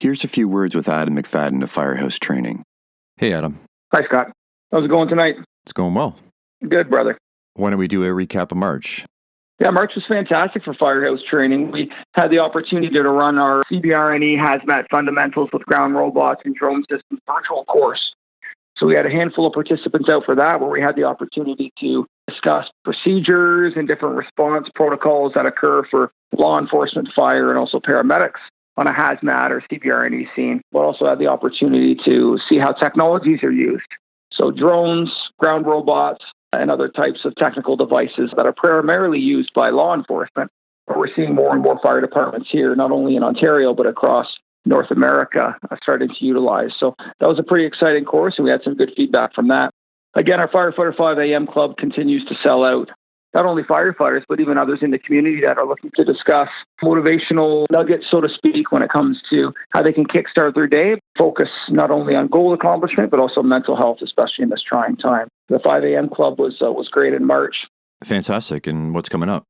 Here's a few words with Adam McFadden of Firehouse Training. Hey, Adam. Hi, Scott. How's it going tonight? It's going well. Good, brother. Why don't we do a recap of March? Yeah, March was fantastic for Firehouse Training. We had the opportunity to run our CBRNE Hazmat Fundamentals with Ground Robots and Drone Systems virtual course. So we had a handful of participants out for that, where we had the opportunity to discuss procedures and different response protocols that occur for law enforcement, fire, and also paramedics on a hazmat or CBRNE scene. We also had the opportunity to see how technologies are used. So drones, ground robots, and other types of technical devices that are primarily used by law enforcement. But we're seeing more and more fire departments here, not only in Ontario, but across North America, starting to utilize. So that was a pretty exciting course, and we had some good feedback from that. Again, our Firefighter 5 a.m. club continues to sell out. Not only firefighters, but even others in the community that are looking to discuss motivational nuggets, so to speak, when it comes to how they can kickstart their day, focus not only on goal accomplishment, but also mental health, especially in this trying time. The 5 a.m. club was great in March. Fantastic. And what's coming up?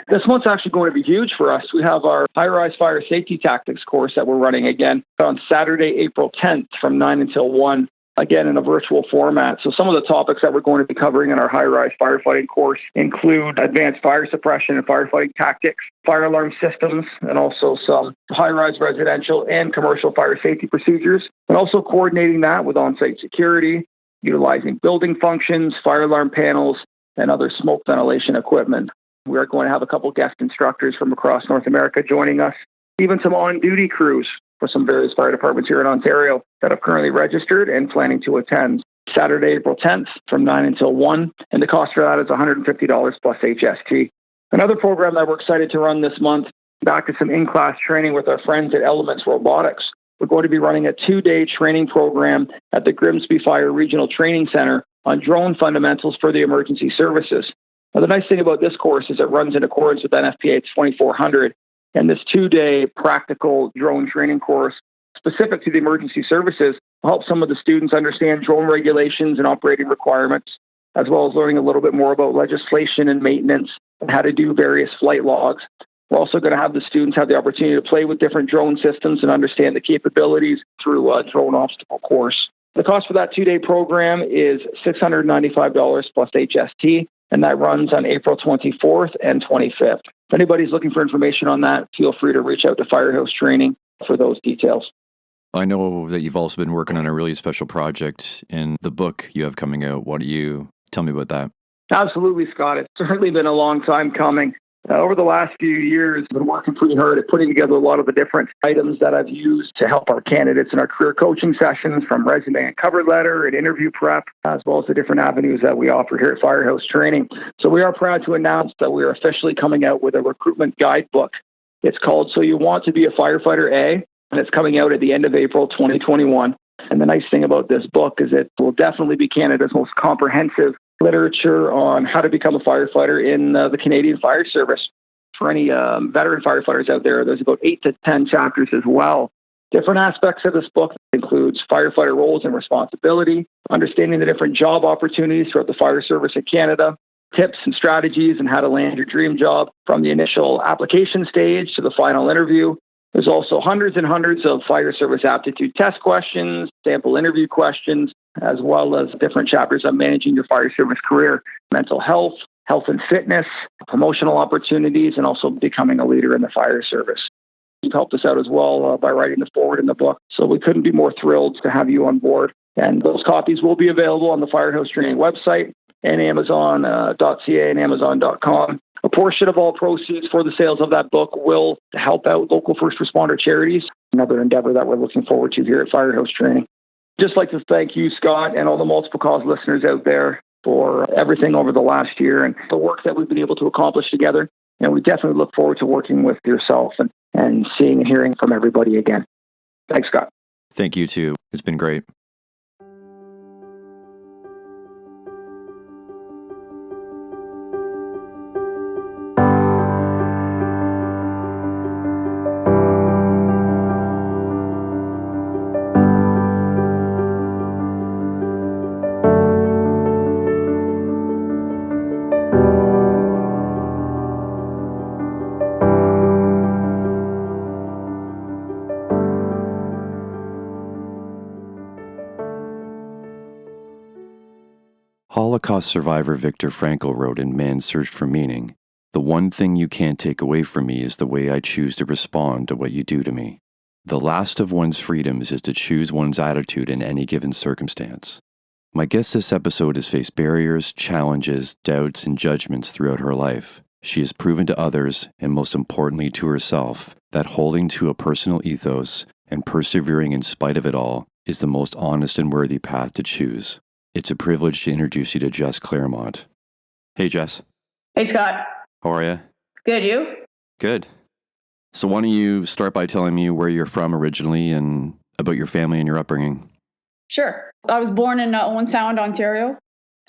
This month's actually going to be huge for us. We have our High-Rise Fire Safety Tactics course that we're running again on Saturday, April 10th from 9 until 1. Again, in a virtual format. So some of the topics that we're going to be covering in our high-rise firefighting course include advanced fire suppression and firefighting tactics, fire alarm systems, and also some high-rise residential and commercial fire safety procedures, and also coordinating that with on-site security, utilizing building functions, fire alarm panels, and other smoke ventilation equipment. We are going to have a couple guest instructors from across North America joining us, even some on-duty crews for some various fire departments here in Ontario that have currently registered and planning to attend. Saturday, April 10th from 9 until 1, and the cost for that is $150 plus HST. Another program that we're excited to run this month, back to some in-class training with our friends at Elements Robotics. We're going to be running a 2-day training program at the Grimsby Fire Regional Training Center on drone fundamentals for the emergency services. Now, the nice thing about this course is it runs in accordance with NFPA 2400, and this 2-day practical drone training course specific to the emergency services will help some of the students understand drone regulations and operating requirements, as well as learning a little bit more about legislation and maintenance and how to do various flight logs. We're also going to have the students have the opportunity to play with different drone systems and understand the capabilities through a drone obstacle course. The cost for that 2-day program is $695 plus HST, and that runs on April 24th and 25th. If anybody's looking for information on that, feel free to reach out to Firehouse Training for those details. I know that you've also been working on a really special project in the book you have coming out. Why don't you tell me about that? Absolutely, Scott. It's certainly been a long time coming. Over the last few years, I've been working pretty hard at putting together a lot of the different items that I've used to help our candidates in our career coaching sessions, from resume and cover letter and interview prep, as well as the different avenues that we offer here at Firehouse Training. So we are proud to announce that we are officially coming out with a recruitment guidebook. It's called So You Want to Be a Firefighter A, and it's coming out at the end of April 2021. And the nice thing about this book is it will definitely be Canada's most comprehensive literature on how to become a firefighter in the Canadian Fire Service. For any veteran firefighters out there, there's about 8 to 10 chapters as well. Different aspects of this book includes firefighter roles and responsibility, understanding the different job opportunities throughout the fire service in Canada, tips and strategies and how to land your dream job from the initial application stage to the final interview. There's also hundreds and hundreds of fire service aptitude test questions, sample interview questions, as well as different chapters on managing your fire service career, mental health, health and fitness, promotional opportunities, and also becoming a leader in the fire service. You've helped us out as well by writing the foreword in the book, so we couldn't be more thrilled to have you on board. And those copies will be available on the Firehouse Training website and Amazon.ca and Amazon.com. A portion of all proceeds for the sales of that book will help out local first responder charities, another endeavor that we're looking forward to here at Firehouse Training. Just like to thank you, Scott, and all the Multiple Cause listeners out there for everything over the last year and the work that we've been able to accomplish together. And we definitely look forward to working with yourself and seeing and hearing from everybody again. Thanks, Scott. Thank you, too. It's been great. Holocaust survivor Viktor Frankl wrote in Man's Search for Meaning, "The one thing you can't take away from me is the way I choose to respond to what you do to me. The last of one's freedoms is to choose one's attitude in any given circumstance." My guest this episode has faced barriers, challenges, doubts, and judgments throughout her life. She has proven to others, and most importantly to herself, that holding to a personal ethos and persevering in spite of it all is the most honest and worthy path to choose. It's a privilege to introduce you to Jess Clermont. Hey, Jess. Hey, Scott. How are you? Good, you? Good. So why don't you start by telling me where you're from originally and about your family and your upbringing? Sure. I was born in Owen Sound, Ontario.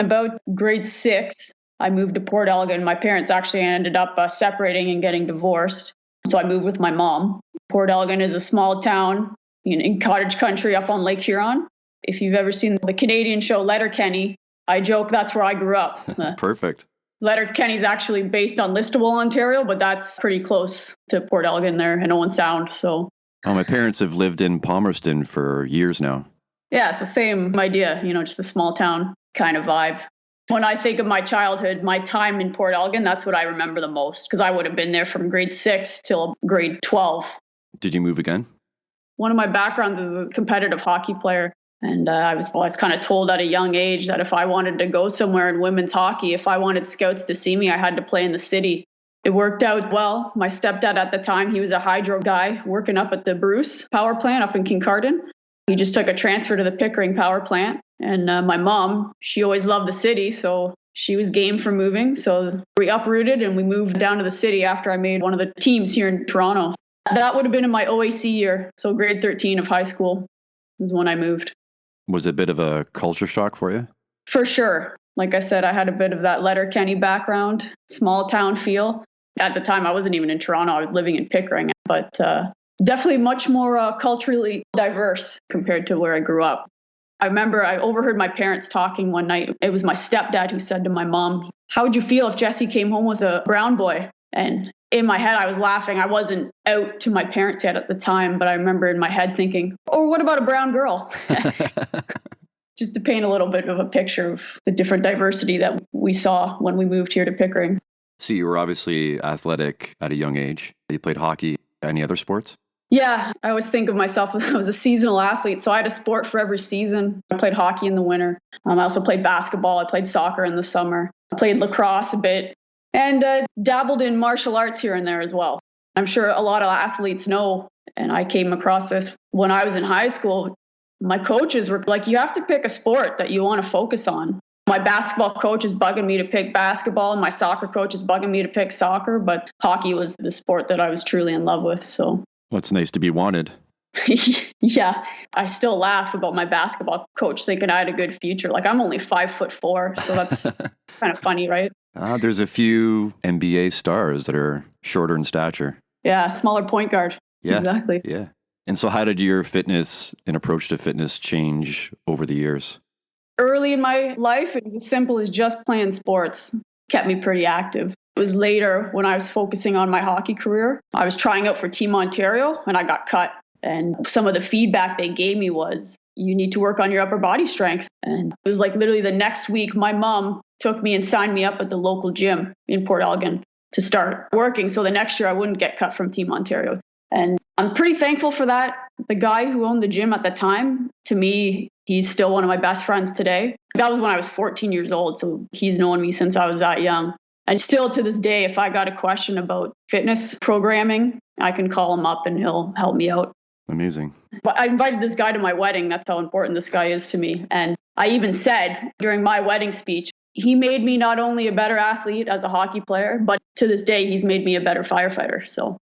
About grade 6, I moved to Port Elgin. My parents actually ended up separating and getting divorced. So I moved with my mom. Port Elgin is a small town in cottage country up on Lake Huron. If you've ever seen the Canadian show Letterkenny, I joke that's where I grew up. Perfect. Letterkenny's actually based on Listowel, Ontario, but that's pretty close to Port Elgin there in Owen Sound. So, my parents have lived in Palmerston for years now. Yeah, so same idea, just a small town kind of vibe. When I think of my childhood, my time in Port Elgin, that's what I remember the most, because I would have been there from grade 6 till grade 12. Did you move again? One of my backgrounds is a competitive hockey player. And I was kind of told at a young age that if I wanted to go somewhere in women's hockey, if I wanted scouts to see me, I had to play in the city. It worked out well. My stepdad at the time, he was a hydro guy working up at the Bruce power plant up in Kincardine. He just took a transfer to the Pickering power plant. And my mom, she always loved the city, so she was game for moving. So we uprooted and we moved down to the city after I made one of the teams here in Toronto. That would have been in my OAC year, so grade 13 of high school was when I moved. Was it a bit of a culture shock for you? For sure. Like I said, I had a bit of that Letterkenny background, small town feel. At the time, I wasn't even in Toronto. I was living in Pickering, but definitely much more culturally diverse compared to where I grew up. I remember I overheard my parents talking one night. It was my stepdad who said to my mom, "How would you feel if Jesse came home with a brown boy?" And in my head, I was laughing. I wasn't out to my parents yet at the time, but I remember in my head thinking, "Oh, what about a brown girl?" Just to paint a little bit of a picture of the different diversity that we saw when we moved here to Pickering. So you were obviously athletic at a young age. You played hockey. Any other sports? Yeah, I always think of myself as I was a seasonal athlete, so I had a sport for every season. I played hockey in the winter. I also played basketball. I played soccer in the summer. I played lacrosse a bit. And dabbled in martial arts here and there as well. I'm sure a lot of athletes know, and I came across this when I was in high school. My coaches were like, you have to pick a sport that you want to focus on. My basketball coach is bugging me to pick basketball, and my soccer coach is bugging me to pick soccer, but hockey was the sport that I was truly in love with. So, well, it's nice to be wanted. Yeah, I still laugh about my basketball coach thinking I had a good future. Like, I'm only 5'4", so that's kind of funny, right? There's a few NBA stars that are shorter in stature. Yeah, smaller point guard. Yeah, exactly. Yeah. And so how did your fitness and approach to fitness change over the years? Early in my life, it was as simple as just playing sports. Kept me pretty active. It was later when I was focusing on my hockey career. I was trying out for Team Ontario and I got cut. And some of the feedback they gave me was, you need to work on your upper body strength. And it was like literally the next week, my mom took me and signed me up at the local gym in Port Elgin to start working. So the next year I wouldn't get cut from Team Ontario. And I'm pretty thankful for that. The guy who owned the gym at the time, to me, he's still one of my best friends today. That was when I was 14 years old. So he's known me since I was that young. And still to this day, if I got a question about fitness programming, I can call him up and he'll help me out. Amazing. But I invited this guy to my wedding. That's how important this guy is to me. And I even said during my wedding speech, he made me not only a better athlete as a hockey player, but to this day, he's made me a better firefighter. So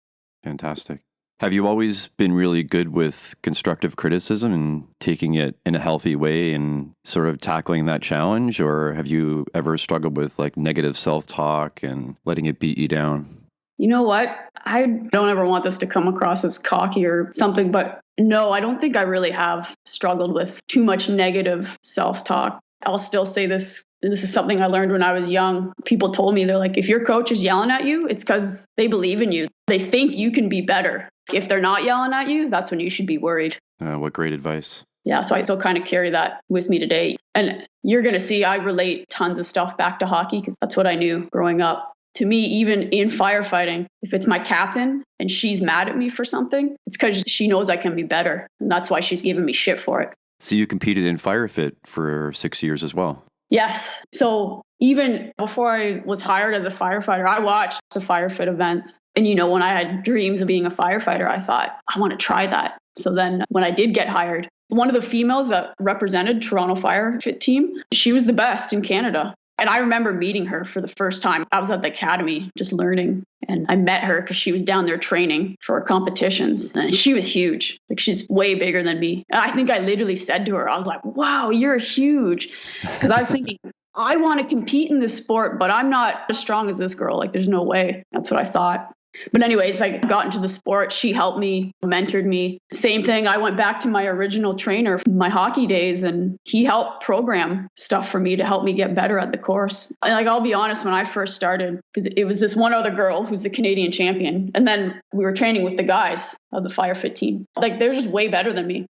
fantastic. Have you always been really good with constructive criticism and taking it in a healthy way and sort of tackling that challenge? Or have you ever struggled with like negative self-talk and letting it beat you down? You know what? I don't ever want this to come across as cocky or something, but no, I don't think I really have struggled with too much negative self-talk. I'll still say this. This is something I learned when I was young. People told me, they're like, if your coach is yelling at you, it's because they believe in you. They think you can be better. If they're not yelling at you, that's when you should be worried. What great advice. Yeah, so I still kind of carry that with me today. And you're going to see I relate tons of stuff back to hockey because that's what I knew growing up. To me, even in firefighting, if it's my captain and she's mad at me for something, it's because she knows I can be better. And that's why she's giving me shit for it. So you competed in Firefit for 6 years as well? Yes. So even before I was hired as a firefighter, I watched the Firefit events. And, when I had dreams of being a firefighter, I thought, I want to try that. So then when I did get hired, one of the females that represented Toronto Firefit team, she was the best in Canada. And I remember meeting her for the first time. I was at the academy just learning. And I met her because she was down there training for competitions. And she was huge. Like, she's way bigger than me. And I think I literally said to her, I was like, wow, you're huge. Because I was thinking, I want to compete in this sport, but I'm not as strong as this girl. Like, there's no way. That's what I thought. But anyways, I got into the sport. She helped me, mentored me. Same thing. I went back to my original trainer from my hockey days, and he helped program stuff for me to help me get better at the course. And I'll be honest, when I first started, because it was this one other girl who's the Canadian champion. And then we were training with the guys of the Firefit team. They're just way better than me.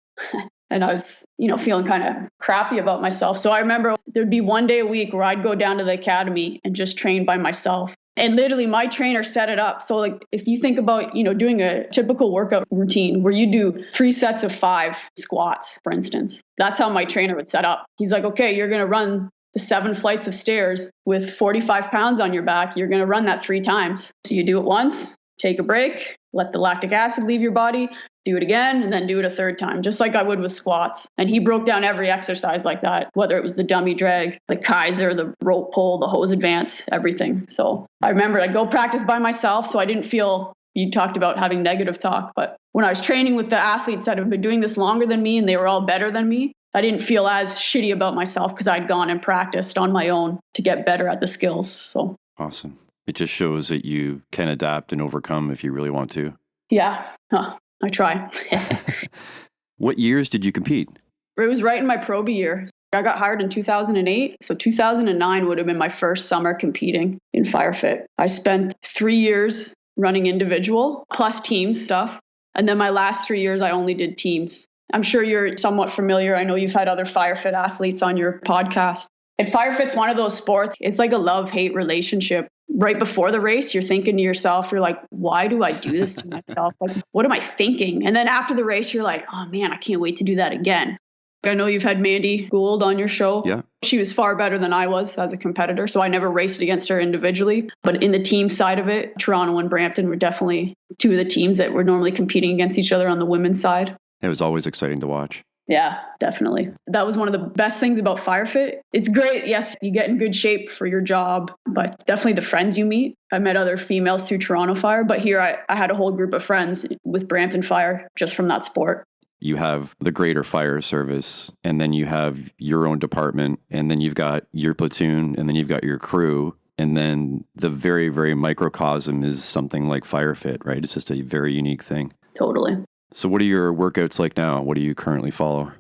And I was, feeling kind of crappy about myself. So I remember there'd be one day a week where I'd go down to the academy and just train by myself. And literally my trainer set it up. So if you think about, doing a typical workout routine where you do 3 sets of 5 squats, for instance, that's how my trainer would set up. He's like, okay, you're going to run the 7 flights of stairs with 45 pounds on your back. You're going to run that 3 times. So you do it once, take a break, let the lactic acid leave your body, do it again, and then do it a 3rd time, just like I would with squats. And he broke down every exercise like that, whether it was the dummy drag, the Kaiser, the rope pull, the hose advance, everything. So I remember I'd go practice by myself, so I didn't feel, you talked about having negative talk, but when I was training with the athletes that have been doing this longer than me and they were all better than me, I didn't feel as shitty about myself because I'd gone and practiced on my own to get better at the skills. So awesome. It just shows that you can adapt and overcome if you really want to. Yeah. I try. What years did you compete? It was right in my Proby year. I got hired in 2008. So 2009 would have been my first summer competing in Firefit. I spent 3 years running individual plus team stuff. And then my last 3 years, I only did teams. I'm sure you're somewhat familiar. I know you've had other Firefit athletes on your podcast. And Firefit's one of those sports. It's like a love-hate relationship. Right before the race, you're thinking to yourself, you're like, why do I do this to myself? Like, what am I thinking? And then after the race, you're like, oh man, I can't wait to do that again. I know you've had Mandy Gould on your show. Yeah. She was far better than I was as a competitor, so I never raced against her individually. But in the team side of it, Toronto and Brampton were definitely 2 of the teams that were normally competing against each other on the women's side. It was always exciting to watch. Yeah, definitely. That was one of the best things about Firefit. It's great. Yes, you get in good shape for your job, but definitely the friends you meet. I met other females through Toronto Fire, but here I had a whole group of friends with Brampton Fire just from that sport. You have the greater fire service, and then you have your own department, and then you've got your platoon, and then you've got your crew. And then the very, very microcosm is something like Firefit, right? It's just a very unique thing. Totally. So what are your workouts like now? What do you currently follow?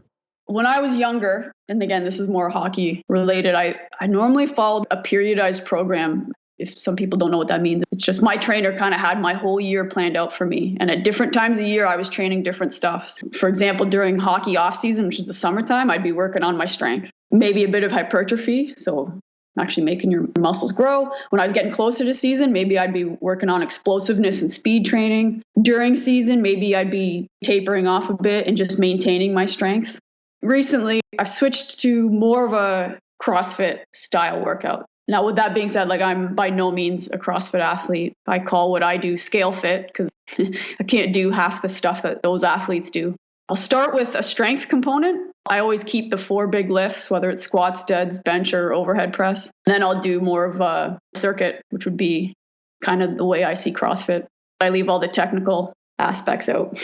When I was younger, and again, this is more hockey related, I normally followed a periodized program. If some people don't know what that means, it's just my trainer kind of had my whole year planned out for me. And at different times of year, I was training different stuff. For example, during hockey off season, which is the summertime, I'd be working on my strength, maybe a bit of hypertrophy. So actually making your muscles grow. When I was getting closer to season, maybe I'd be working on explosiveness and speed training. During season, maybe I'd be tapering off a bit and just maintaining my strength. Recently, I've switched to more of a CrossFit style workout. Now, with that being said, I'm by no means a CrossFit athlete. I call what I do scale fit because I can't do half the stuff that those athletes do. I'll start with a strength component. I always keep the 4 big lifts, whether it's squats, deads, bench, or overhead press. And then I'll do more of a circuit, which would be kind of the way I see CrossFit. I leave all the technical aspects out.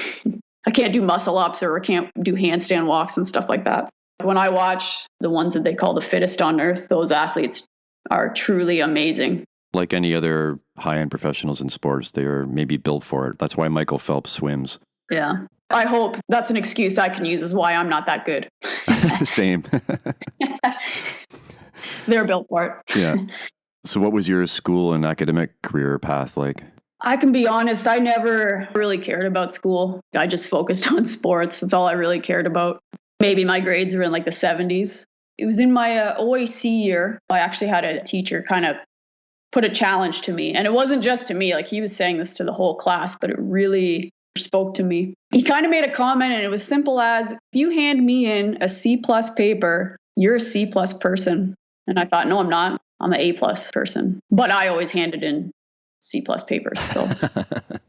I can't do muscle ups or I can't do handstand walks and stuff like that. When I watch the ones that they call the fittest on earth, those athletes are truly amazing. Like any other high-end professionals in sports, they are maybe built for it. That's why Michael Phelps swims. Yeah. I hope that's an excuse I can use as why I'm not that good. Same. They're built for it. Yeah. So what was your school and academic career path like? I can be honest, I never really cared about school. I just focused on sports. That's all I really cared about. Maybe my grades were in like the 70s. It was in my OAC year. I actually had a teacher kind of put a challenge to me. And it wasn't just to me, like he was saying this to the whole class, but it really spoke to me. He kind of made a comment and it was simple as, if you hand me in a C+ paper, you're a C+ person. And I thought, no, I'm not. I'm an A+ person. But I always handed in C+ papers. So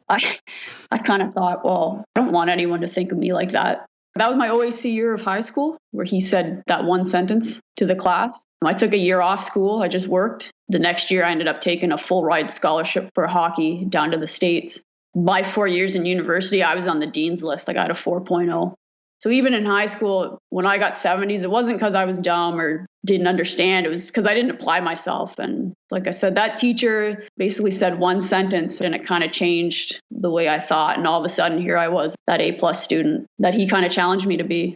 I kind of thought, well, I don't want anyone to think of me like that. That was my OAC year of high school, where he said that one sentence to the class. I took a year off school. I just worked. The next year, I ended up taking a full ride scholarship for hockey down to the States. My 4 years in university, I was on the dean's list. I got a 4.0. So even in high school, when I got 70s, it wasn't because I was dumb or didn't understand. It was because I didn't apply myself. And like I said, that teacher basically said one sentence and it kind of changed the way I thought. And all of a sudden, here I was, that A+ student that he kind of challenged me to be.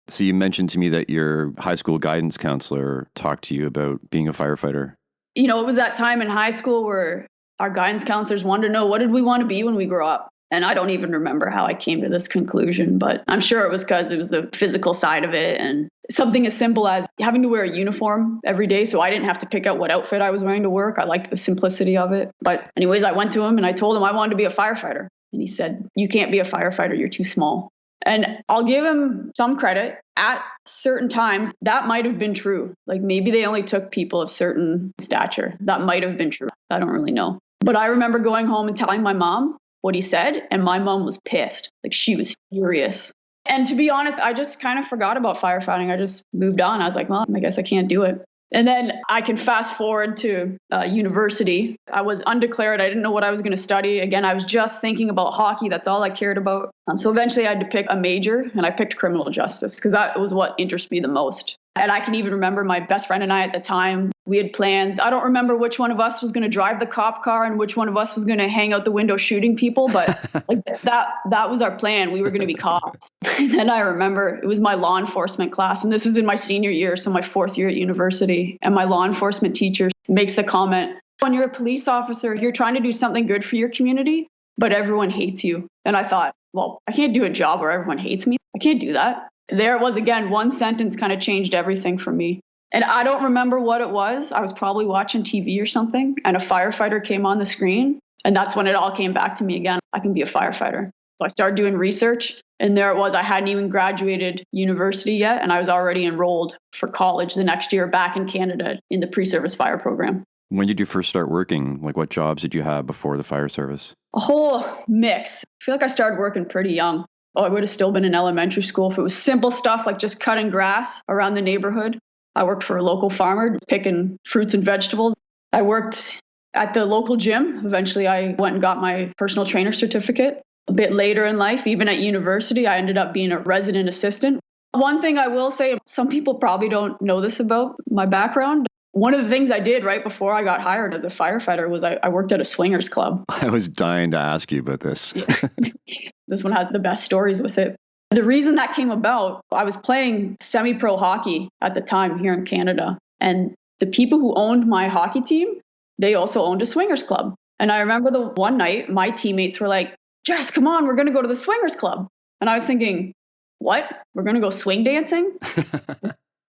So you mentioned to me that your high school guidance counselor talked to you about being a firefighter. You know, it was that time in high school where our guidance counselors wanted to know, what did we want to be when we grow up? And I don't even remember how I came to this conclusion, but I'm sure it was because it was the physical side of it and something as simple as having to wear a uniform every day. So I didn't have to pick out what outfit I was wearing to work. I liked the simplicity of it. But anyways, I went to him and I told him I wanted to be a firefighter. And he said, you can't be a firefighter. You're too small. And I'll give him some credit. At certain times, that might have been true. Like maybe they only took people of certain stature. That might have been true. I don't really know. But I remember going home and telling my mom what he said, and my mom was pissed. Like she was furious. And to be honest, I just kind of forgot about firefighting. I just moved on. I was like, well, I guess I can't do it. And then I can fast forward to university. I was undeclared. I didn't know what I was going to study. Again, I was just thinking about hockey. That's all I cared about. So eventually I had to pick a major, and I picked criminal justice because that was what interested me the most. And I can even remember my best friend and I at the time, we had plans. I don't remember which one of us was going to drive the cop car and which one of us was going to hang out the window shooting people, but like that was our plan. We were going to be cops. And then I remember it was my law enforcement class, and this is in my senior year, so my 4th year at university. And my law enforcement teacher makes the comment, when you're a police officer, you're trying to do something good for your community, but everyone hates you. And I thought, well, I can't do a job where everyone hates me. I can't do that. There it was again, one sentence kind of changed everything for me. And I don't remember what it was. I was probably watching TV or something, and a firefighter came on the screen. And that's when it all came back to me again. I can be a firefighter. So I started doing research, and there it was. I hadn't even graduated university yet, and I was already enrolled for college the next year back in Canada in the pre-service fire program. When did you first start working? Like what jobs did you have before the fire service? A whole mix. I feel like I started working pretty young. I would have still been in elementary school if it was simple stuff like just cutting grass around the neighborhood. I worked for a local farmer, picking fruits and vegetables. I worked at the local gym. Eventually, I went and got my personal trainer certificate. A bit later in life, even at university, I ended up being a resident assistant. One thing I will say, some people probably don't know this about my background. One of the things I did right before I got hired as a firefighter was I worked at a swingers club. I was dying to ask you about this. Yeah. This one has the best stories with it. The reason that came about, I was playing semi-pro hockey at the time here in Canada. And the people who owned my hockey team, they also owned a swingers club. And I remember the one night, my teammates were like, Jess, come on, we're going to go to the swingers club. And I was thinking, what? We're going to go swing dancing?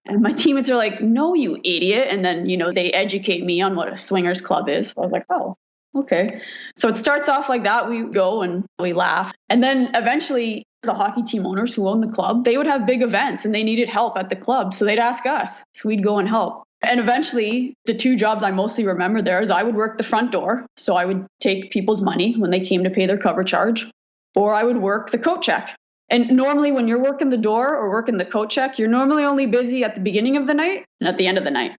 And my teammates are like, no, you idiot. And then, they educate me on what a swingers club is. So I was like, oh, okay. So it starts off like that. We go and we laugh. And then eventually the hockey team owners who own the club, they would have big events and they needed help at the club. So they'd ask us. So we'd go and help. And eventually the 2 jobs I mostly remember there is I would work the front door. So I would take people's money when they came to pay their cover charge, or I would work the coat check. And normally when you're working the door or working the coat check, you're normally only busy at the beginning of the night and at the end of the night.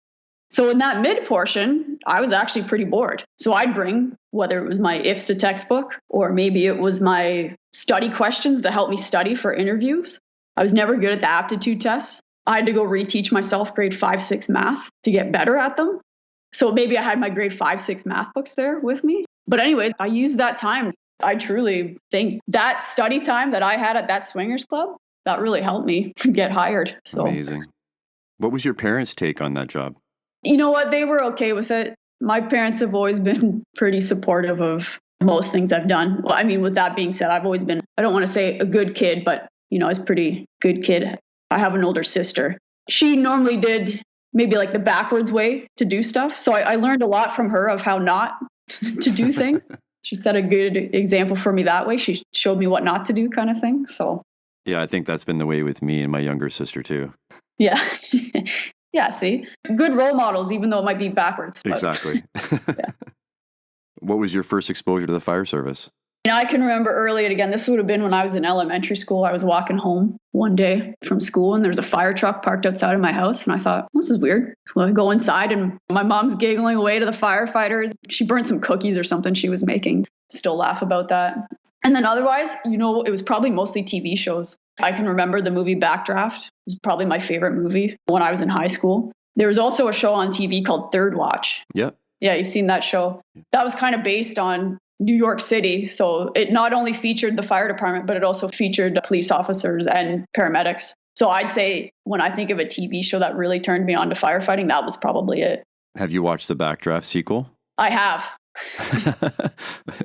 So in that mid portion, I was actually pretty bored. So I'd bring, whether it was my ifs to textbook or maybe it was my study questions to help me study for interviews. I was never good at the aptitude tests. I had to go reteach myself grade 5, 6 math to get better at them. So maybe I had my grade 5, 6 math books there with me. But anyways, I used that time. I truly think that study time that I had at that swingers club, that really helped me get hired. So. Amazing. What was your parents' take on that job? You know what? They were okay with it. My parents have always been pretty supportive of most things I've done. Well, I mean, with that being said, I've always been, I don't want to say a good kid, but, I was a pretty good kid. I have an older sister. She normally did maybe like the backwards way to do stuff. So I learned a lot from her of how not to do things. She set a good example for me that way. She showed me what not to do kind of thing. So Yeah, I think that's been the way with me and my younger sister too. yeah. Yeah, see? Good role models, even though it might be backwards. But, Exactly. yeah. What was your first exposure to the fire service? I can remember early, and again, this would have been when I was in elementary school. I was walking home one day from school, and there was a fire truck parked outside of my house. And I thought, this is weird. Well, I go inside, and my mom's giggling away to the firefighters. She burned some cookies or something she was making. Still laugh about that. And then otherwise, it was probably mostly TV shows. I can remember the movie Backdraft. It was probably my favorite movie when I was in high school. There was also a show on TV called Third Watch. Yep. Yeah, you've seen that show. That was kind of based on New York City. So it not only featured the fire department, but it also featured police officers and paramedics. So I'd say when I think of a TV show that really turned me on to firefighting, that was probably it. Have you watched the Backdraft sequel? I have.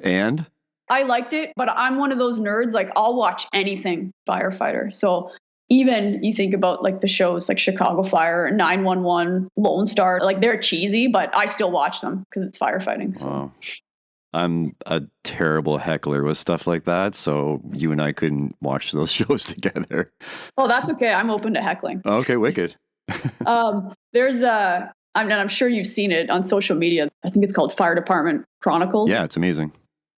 And? I liked it, but I'm one of those nerds, like I'll watch anything firefighter. So even you think about like the shows like Chicago Fire, 911, Lone Star, like they're cheesy, but I still watch them because it's firefighting. So. Wow. I'm a terrible heckler with stuff like that, so you and I couldn't watch those shows together. Oh, that's okay. I'm open to heckling. Okay, wicked. There's I'm sure you've seen it on social media. I think it's called Fire Department Chronicles. Yeah, it's amazing.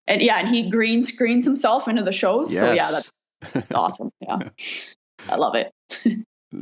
And he green screens himself into the shows. Yes. So yeah, that's awesome. Yeah. I love it.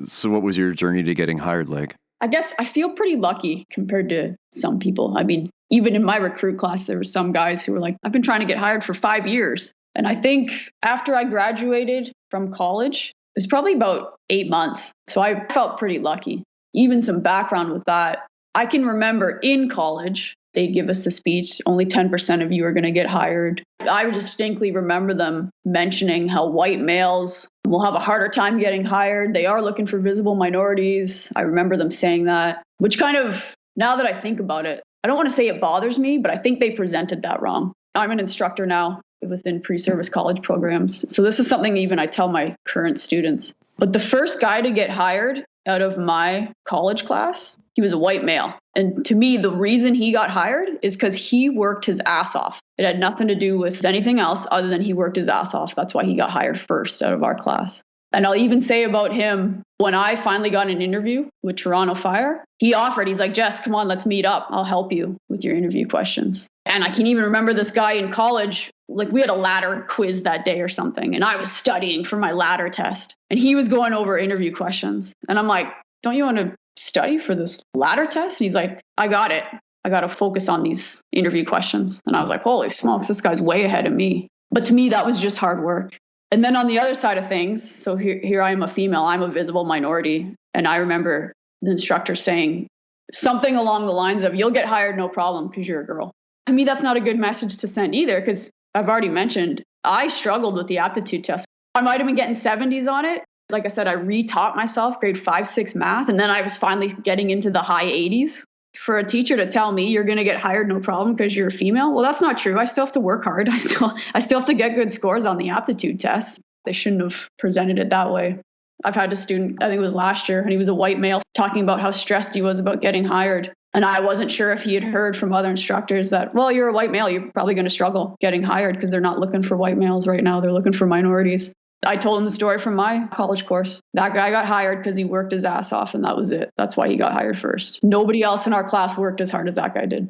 So what was your journey to getting hired like? I guess I feel pretty lucky compared to some people. I mean, even in my recruit class, there were some guys who were like, I've been trying to get hired for 5 years. And I think after I graduated from college, it was probably about 8 months. So I felt pretty lucky. Even some background with that. I can remember in college, they'd give us the speech, only 10% of you are going to get hired. I distinctly remember them mentioning how white males will have a harder time getting hired. They are looking for visible minorities. I remember them saying that, which kind of, now that I think about it, I don't want to say it bothers me, but I think they presented that wrong. I'm an instructor now within pre-service college programs. So this is something even I tell my current students. But the first guy to get hired out of my college class, he was a white male. And to me, the reason he got hired is because he worked his ass off. It had nothing to do with anything else other than he worked his ass off. That's why he got hired first out of our class. And I'll even say about him, when I finally got an interview with Toronto Fire, he offered, he's like, Jess, come on, let's meet up. I'll help you with your interview questions. And I can even remember this guy in college, like we had a ladder quiz that day or something. And I was studying for my ladder test. And he was going over interview questions. And I'm like, don't you want to study for this ladder test? And he's like, I got it. I got to focus on these interview questions. And I was like, holy smokes, this guy's way ahead of me. But to me, that was just hard work. And then on the other side of things, so here I am a female, I'm a visible minority. And I remember the instructor saying something along the lines of, you'll get hired, no problem, because you're a girl. To me, that's not a good message to send either, because I've already mentioned, I struggled with the aptitude test. I might have been getting 70s on it. Like I said, I retaught myself grade 5, 6 math. And then I was finally getting into the high 80s. For a teacher to tell me you're going to get hired, no problem, because you're a female. Well, that's not true. I still have to work hard. I still have to get good scores on the aptitude test. They shouldn't have presented it that way. I've had a student, I think it was last year, and he was a white male talking about how stressed he was about getting hired. And I wasn't sure if he had heard from other instructors that, well, you're a white male, you're probably going to struggle getting hired because they're not looking for white males right now. They're looking for minorities. I told him the story from my college course. That guy got hired because he worked his ass off, and that was it. That's why he got hired first. Nobody else in our class worked as hard as that guy did.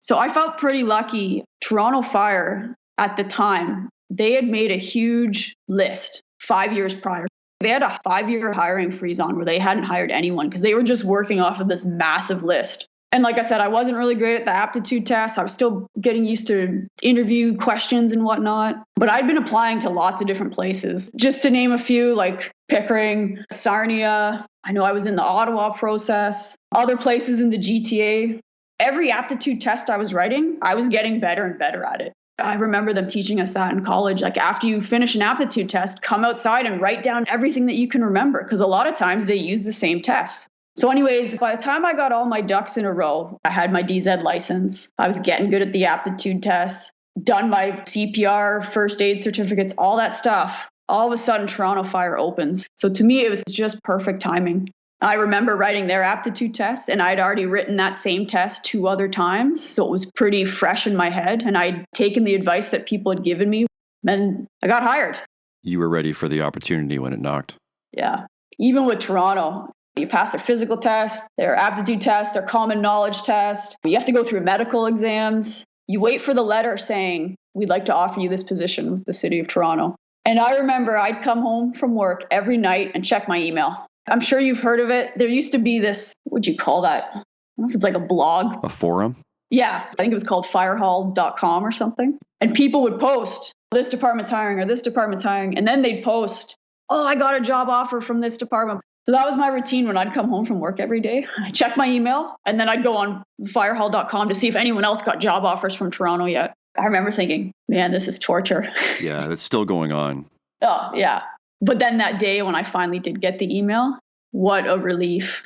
So I felt pretty lucky. Toronto Fire, at the time, they had made a huge list 5 years prior. They had a 5-year hiring freeze on where they hadn't hired anyone because they were just working off of this massive list. And like I said, I wasn't really great at the aptitude test. I was still getting used to interview questions and whatnot. But I'd been applying to lots of different places. Just to name a few, like Pickering, Sarnia. I know I was in the Ottawa process, other places in the GTA. Every aptitude test I was writing, I was getting better and better at it. I remember them teaching us that in college. Like after you finish an aptitude test, come outside and write down everything that you can remember. Because a lot of times they use the same tests. So anyways, by the time I got all my ducks in a row, I had my DZ license. I was getting good at the aptitude tests, done my CPR, first aid certificates, all that stuff. all of a sudden Toronto Fire opens. So to me, it was just perfect timing. I remember writing their aptitude test, and I'd already written that same test 2 other times. So it was pretty fresh in my head, and I'd taken the advice that people had given me, and I got hired. You were ready for the opportunity when it knocked. Yeah. Even with Toronto, you pass their physical test, their aptitude test, their common knowledge test. You have to go through medical exams. You wait for the letter saying, we'd like to offer you this position with the city of Toronto. And I remember I'd come home from work every night and check my email. I'm sure you've heard of it. There used to be this, what would you call that? I don't know if it's like a blog. A forum? Yeah, I think it was called firehall.com or something. And people would post, this department's hiring or this department's hiring. And then they'd post, oh, I got a job offer from this department. So that was my routine when I'd come home from work every day. I'd check my email, and then I'd go on firehall.com to see if anyone else got job offers from Toronto yet. I remember thinking, man, this is torture. Yeah, that's still going on. Oh, yeah. But then that day when I finally did get the email, what a relief.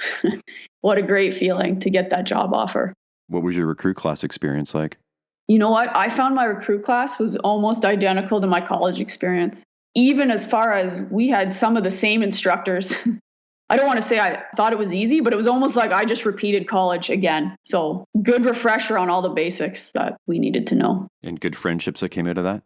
What a great feeling to get that job offer. What was your recruit class experience like? You know what? I found my recruit class was almost identical to my college experience. Even as far as we had some of the same instructors. I don't want to say I thought it was easy, but it was almost like I just repeated college again. So good refresher on all the basics that we needed to know. And good friendships that came out of that?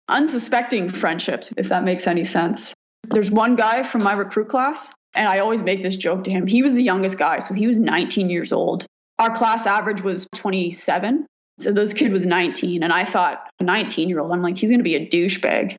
Unsuspecting friendships, if that makes any sense. There's one guy from my recruit class, and I always make this joke to him. He was the youngest guy, so he was 19 years old. Our class average was 27. So this kid was 19, and I thought, a 19-year-old, I'm like, he's going to be a douchebag.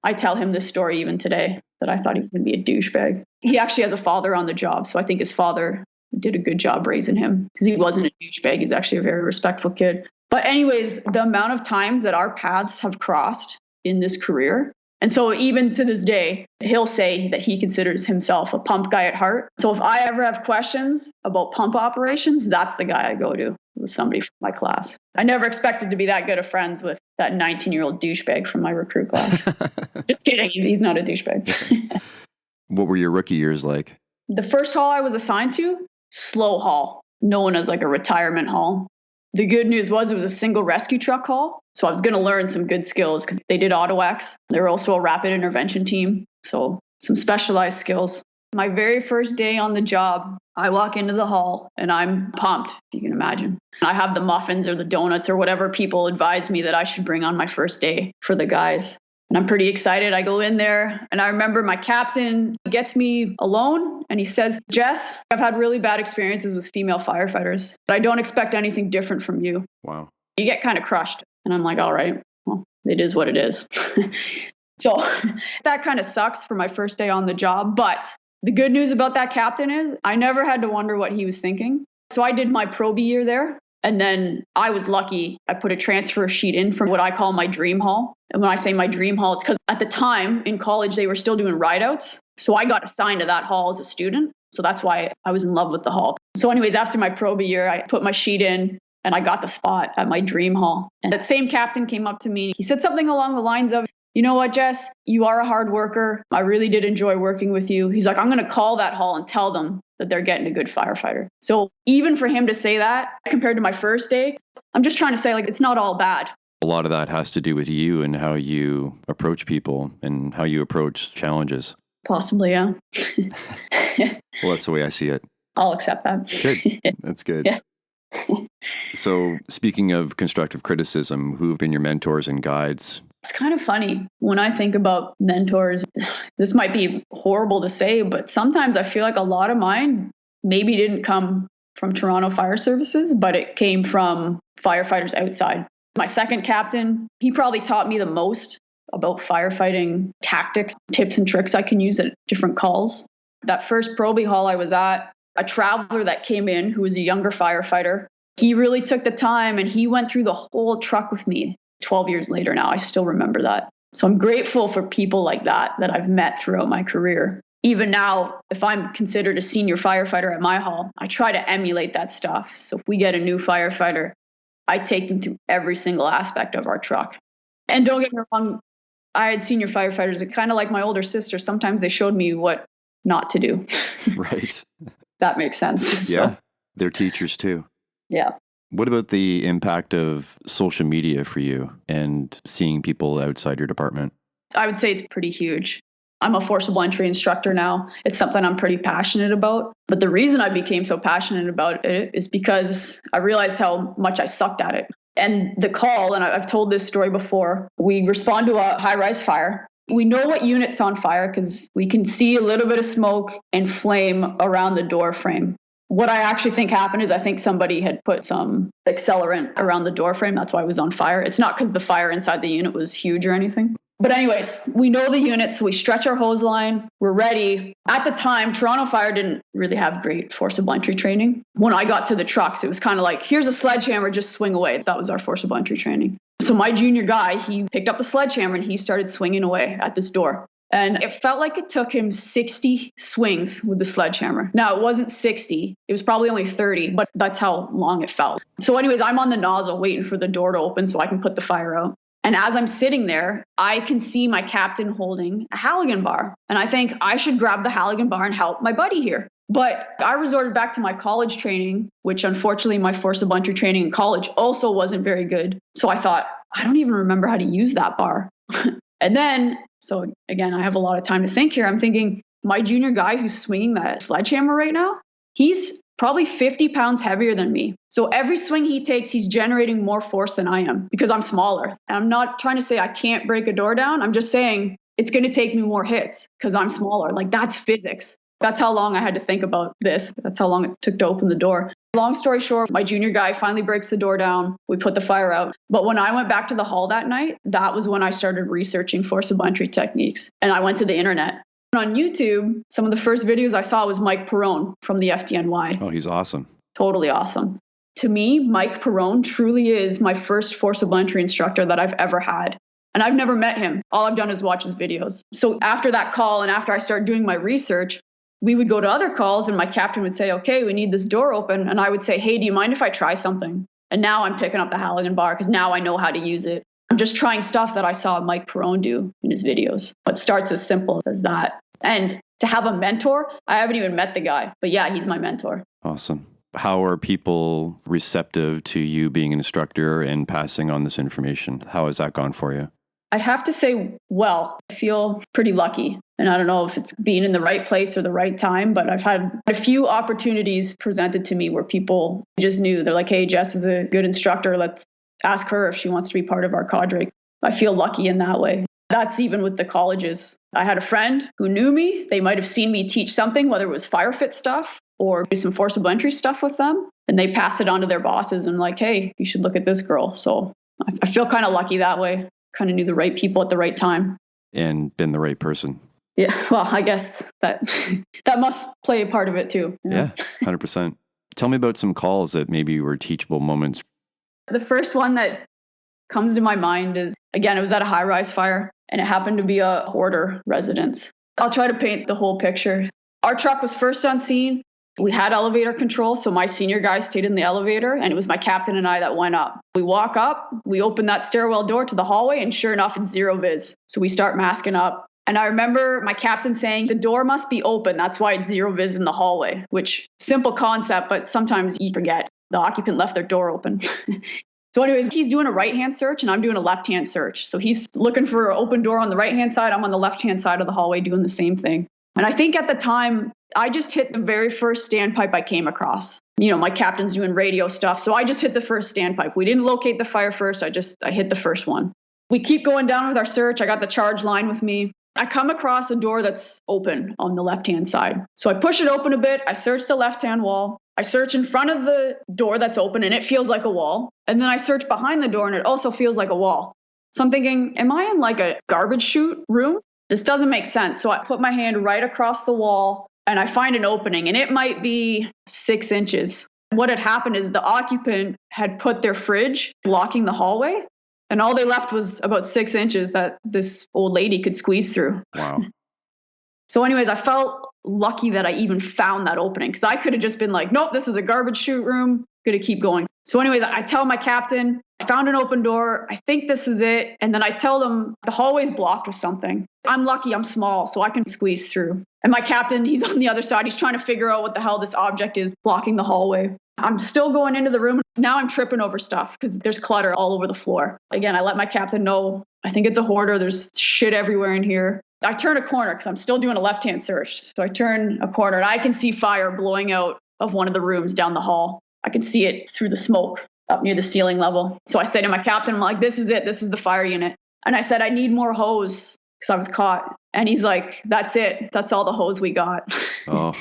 I tell him this story even today, that I thought he was going to be a douchebag. He actually has a father on the job, so I think his father did a good job raising him, because he wasn't a douchebag. He's actually a very respectful kid. But anyways, the amount of times that our paths have crossed in this career, and so even to this day, he'll say that he considers himself a pump guy at heart. So if I ever have questions about pump operations, that's the guy I go to. It was somebody from my class. I never expected to be that good of friends with that 19-year-old douchebag from my recruit class. Just kidding. He's not a douchebag. What were your rookie years like? The first hall I was assigned to, slow hall, known as like a retirement hall. The good news was it was a single rescue truck hall. So I was going to learn some good skills because they did auto-X. They were also a rapid intervention team. So some specialized skills. My very first day on the job, I walk into the hall and I'm pumped, if you can imagine. I have the muffins or the donuts or whatever people advised me that I should bring on my first day for the guys. And I'm pretty excited. I go in there and I remember my captain gets me alone and he says, Jess, I've had really bad experiences with female firefighters, but I don't expect anything different from you. Wow. You get kind of crushed. And I'm like, all right, well, it is what it is. So that kind of sucks for my first day on the job. But the good news about that captain is I never had to wonder what he was thinking. So I did my probie year there. And then I was lucky. I put a transfer sheet in from what I call my dream hall. And when I say my dream hall, it's because at the time in college, they were still doing rideouts. So I got assigned to that hall as a student. So that's why I was in love with the hall. So anyways, after my probie year, I put my sheet in and I got the spot at my dream hall. And that same captain came up to me. He said something along the lines of, you know what, Jess, you are a hard worker. I really did enjoy working with you. He's like, I'm going to call that hall and tell them that they're getting a good firefighter. So even for him to say that compared to my first day, I'm just trying to say, like, it's not all bad. A lot of that has to do with you and how you approach people and how you approach challenges. Possibly, yeah. Well, that's the way I see it. I'll accept that. Good. That's good. Yeah. So speaking of constructive criticism, who have been your mentors and guides? It's kind of funny when I think about mentors. This might be horrible to say, but sometimes I feel like a lot of mine maybe didn't come from Toronto Fire Services, but it came from firefighters outside. My second captain, he probably taught me the most about firefighting tactics, tips and tricks I can use at different calls. That first probie hall I was at, a traveler that came in who was a younger firefighter, he really took the time and he went through the whole truck with me. 12 years later now, I still remember that. So I'm grateful for people like that I've met throughout my career. Even now, if I'm considered a senior firefighter at my hall, I try to emulate that stuff. So if we get a new firefighter, I take them through every single aspect of our truck. And don't get me wrong, I had senior firefighters that kind of like my older sister. Sometimes they showed me what not to do. Right. That makes sense. Yeah. So, They're teachers too. yeah. What about the impact of social media for you and seeing people outside your department? I would say it's pretty huge. I'm a forcible entry instructor now. It's something I'm pretty passionate about. But the reason I became so passionate about it is because I realized how much I sucked at it. And the call, and I've told this story before, we respond to a high-rise fire. We know what unit's on fire because we can see a little bit of smoke and flame around the door frame. What I actually think happened is I think somebody had put some accelerant around the door frame. That's why it was on fire. It's not because the fire inside the unit was huge or anything. But anyways, we know the unit, so we stretch our hose line. We're ready. At the time, Toronto Fire didn't really have great forcible entry training. When I got to the trucks, it was kind of like, here's a sledgehammer, just swing away. That was our forcible entry training. So my junior guy, he picked up the sledgehammer and he started swinging away at this door. And it felt like it took him 60 swings with the sledgehammer. Now, it wasn't 60. It was probably only 30, but that's how long it felt. So anyways, I'm on the nozzle waiting for the door to open so I can put the fire out. And as I'm sitting there, I can see my captain holding a halligan bar. And I think I should grab the halligan bar and help my buddy here. But I resorted back to my college training, which unfortunately my forcible entry training in college also wasn't very good. So I thought, I don't even remember how to use that bar. And then, so again, I have a lot of time to think here. I'm thinking, my junior guy who's swinging that sledgehammer right now, he's probably 50 pounds heavier than me. So every swing he takes, he's generating more force than I am because I'm smaller. And I'm not trying to say I can't break a door down. I'm just saying it's going to take me more hits because I'm smaller. Like, that's physics. That's how long I had to think about this. That's how long it took to open the door. Long story short, my junior guy finally breaks the door down. We put the fire out. But when I went back to the hall that night, that was when I started researching forcible entry techniques. And I went to the internet. On YouTube, some of the first videos I saw was Mike Perrone from the FDNY. Oh, he's awesome. Totally awesome. To me, Mike Perrone truly is my first forcible entry instructor that I've ever had. And I've never met him. All I've done is watch his videos. So after that call and after I started doing my research, we would go to other calls and my captain would say, okay, we need this door open. And I would say, hey, do you mind if I try something? And now I'm picking up the halligan bar because now I know how to use it. I'm just trying stuff that I saw Mike Perrone do in his videos. It starts as simple as that. And to have a mentor, I haven't even met the guy, but yeah, he's my mentor. Awesome. How are people receptive to you being an instructor and passing on this information? How has that gone for you? I'd have to say, well, I feel pretty lucky. And I don't know if it's being in the right place or the right time, but I've had a few opportunities presented to me where people just knew. They're like, hey, Jess is a good instructor. Let's ask her if she wants to be part of our cadre. I feel lucky in that way. That's even with the colleges. I had a friend who knew me. They might have seen me teach something, whether it was Firefit stuff or do some forcible entry stuff with them. And they pass it on to their bosses and like, hey, you should look at this girl. So I feel kind of lucky that way. Kind of knew the right people at the right time. And been the right person. Yeah, well, I guess that must play a part of it too. Yeah, 100%. Tell me about some calls that maybe were teachable moments. The first one that comes to my mind is, again, it was at a high-rise fire, and it happened to be a hoarder residence. I'll try to paint the whole picture. Our truck was first on scene. We had elevator control, so my senior guy stayed in the elevator, and it was my captain and I that went up. We walk up, we open that stairwell door to the hallway, and sure enough, it's zero vis. So we start masking up. And I remember my captain saying, the door must be open. That's why it's zero vis in the hallway, which simple concept, but sometimes you forget. The occupant left their door open. So anyways, he's doing a right-hand search and I'm doing a left-hand search. So he's looking for an open door on the right-hand side. I'm on the left-hand side of the hallway doing the same thing. And I think at the time, I just hit the very first standpipe I came across. You know, my captain's doing radio stuff. So I just hit the first standpipe. We didn't locate the fire first. I hit the first one. We keep going down with our search. I got the charge line with me. I come across a door that's open on the left-hand side. So I push it open a bit. I search the left-hand wall. I search in front of the door that's open and it feels like a wall. And then I search behind the door and it also feels like a wall. So I'm thinking, am I in like a garbage chute room? This doesn't make sense. So I put my hand right across the wall and I find an opening and it might be 6 inches. What had happened is the occupant had put their fridge blocking the hallway. And all they left was about 6 inches that this old lady could squeeze through. Wow. So anyways, I felt lucky that I even found that opening because I could have just been like, nope, this is a garbage chute room. Going to keep going. So anyways, I tell my captain, I found an open door. I think this is it. And then I tell them the hallway's blocked with something. I'm lucky I'm small, so I can squeeze through. And my captain, he's on the other side. He's trying to figure out what the hell this object is blocking the hallway. I'm still going into the room. Now I'm tripping over stuff because there's clutter all over the floor. Again, I let my captain know I think it's a hoarder. There's shit everywhere in here. I turn a corner because I'm still doing a left-hand search. So I turn a corner and I can see fire blowing out of one of the rooms down the hall. I can see it through the smoke up near the ceiling level. So I say to my captain, I'm like, this is it. This is the fire unit. And I said, I need more hose because I was caught. And he's like, that's it. That's all the hose we got. Oh.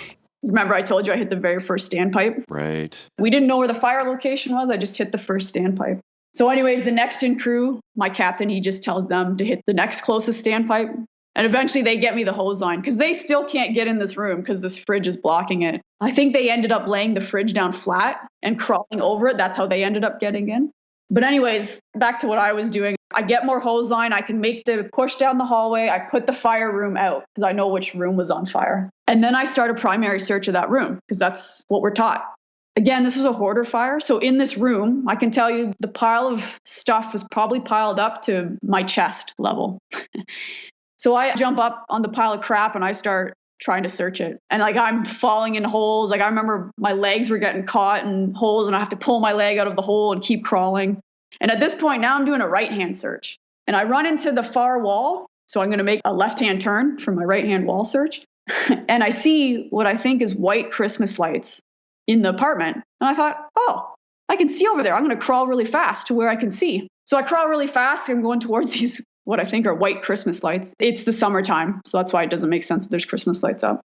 Remember, I told you I hit the very first standpipe? Right. We didn't know where the fire location was. I just hit the first standpipe. So anyways, the next in crew, my captain, he just tells them to hit the next closest standpipe. And eventually they get me the hose line because they still can't get in this room because this fridge is blocking it. I think they ended up laying the fridge down flat and crawling over it. That's how they ended up getting in. But anyways, back to what I was doing. I get more hose line. I can make the push down the hallway. I put the fire room out because I know which room was on fire. And then I start a primary search of that room because that's what we're taught. Again, this was a hoarder fire. So in this room, I can tell you the pile of stuff was probably piled up to my chest level. So I jump up on the pile of crap and I start trying to search it. And like I'm falling in holes. Like I remember my legs were getting caught in holes and I have to pull my leg out of the hole and keep crawling. And at this point, now I'm doing a right-hand search. And I run into the far wall. So I'm going to make a left-hand turn for my right-hand wall search. And I see what I think is white Christmas lights in the apartment. And I thought, oh, I can see over there. I'm going to crawl really fast to where I can see. So I crawl really fast. I'm going towards these, what I think are white Christmas lights. It's the summertime. So that's why it doesn't make sense that there's Christmas lights up.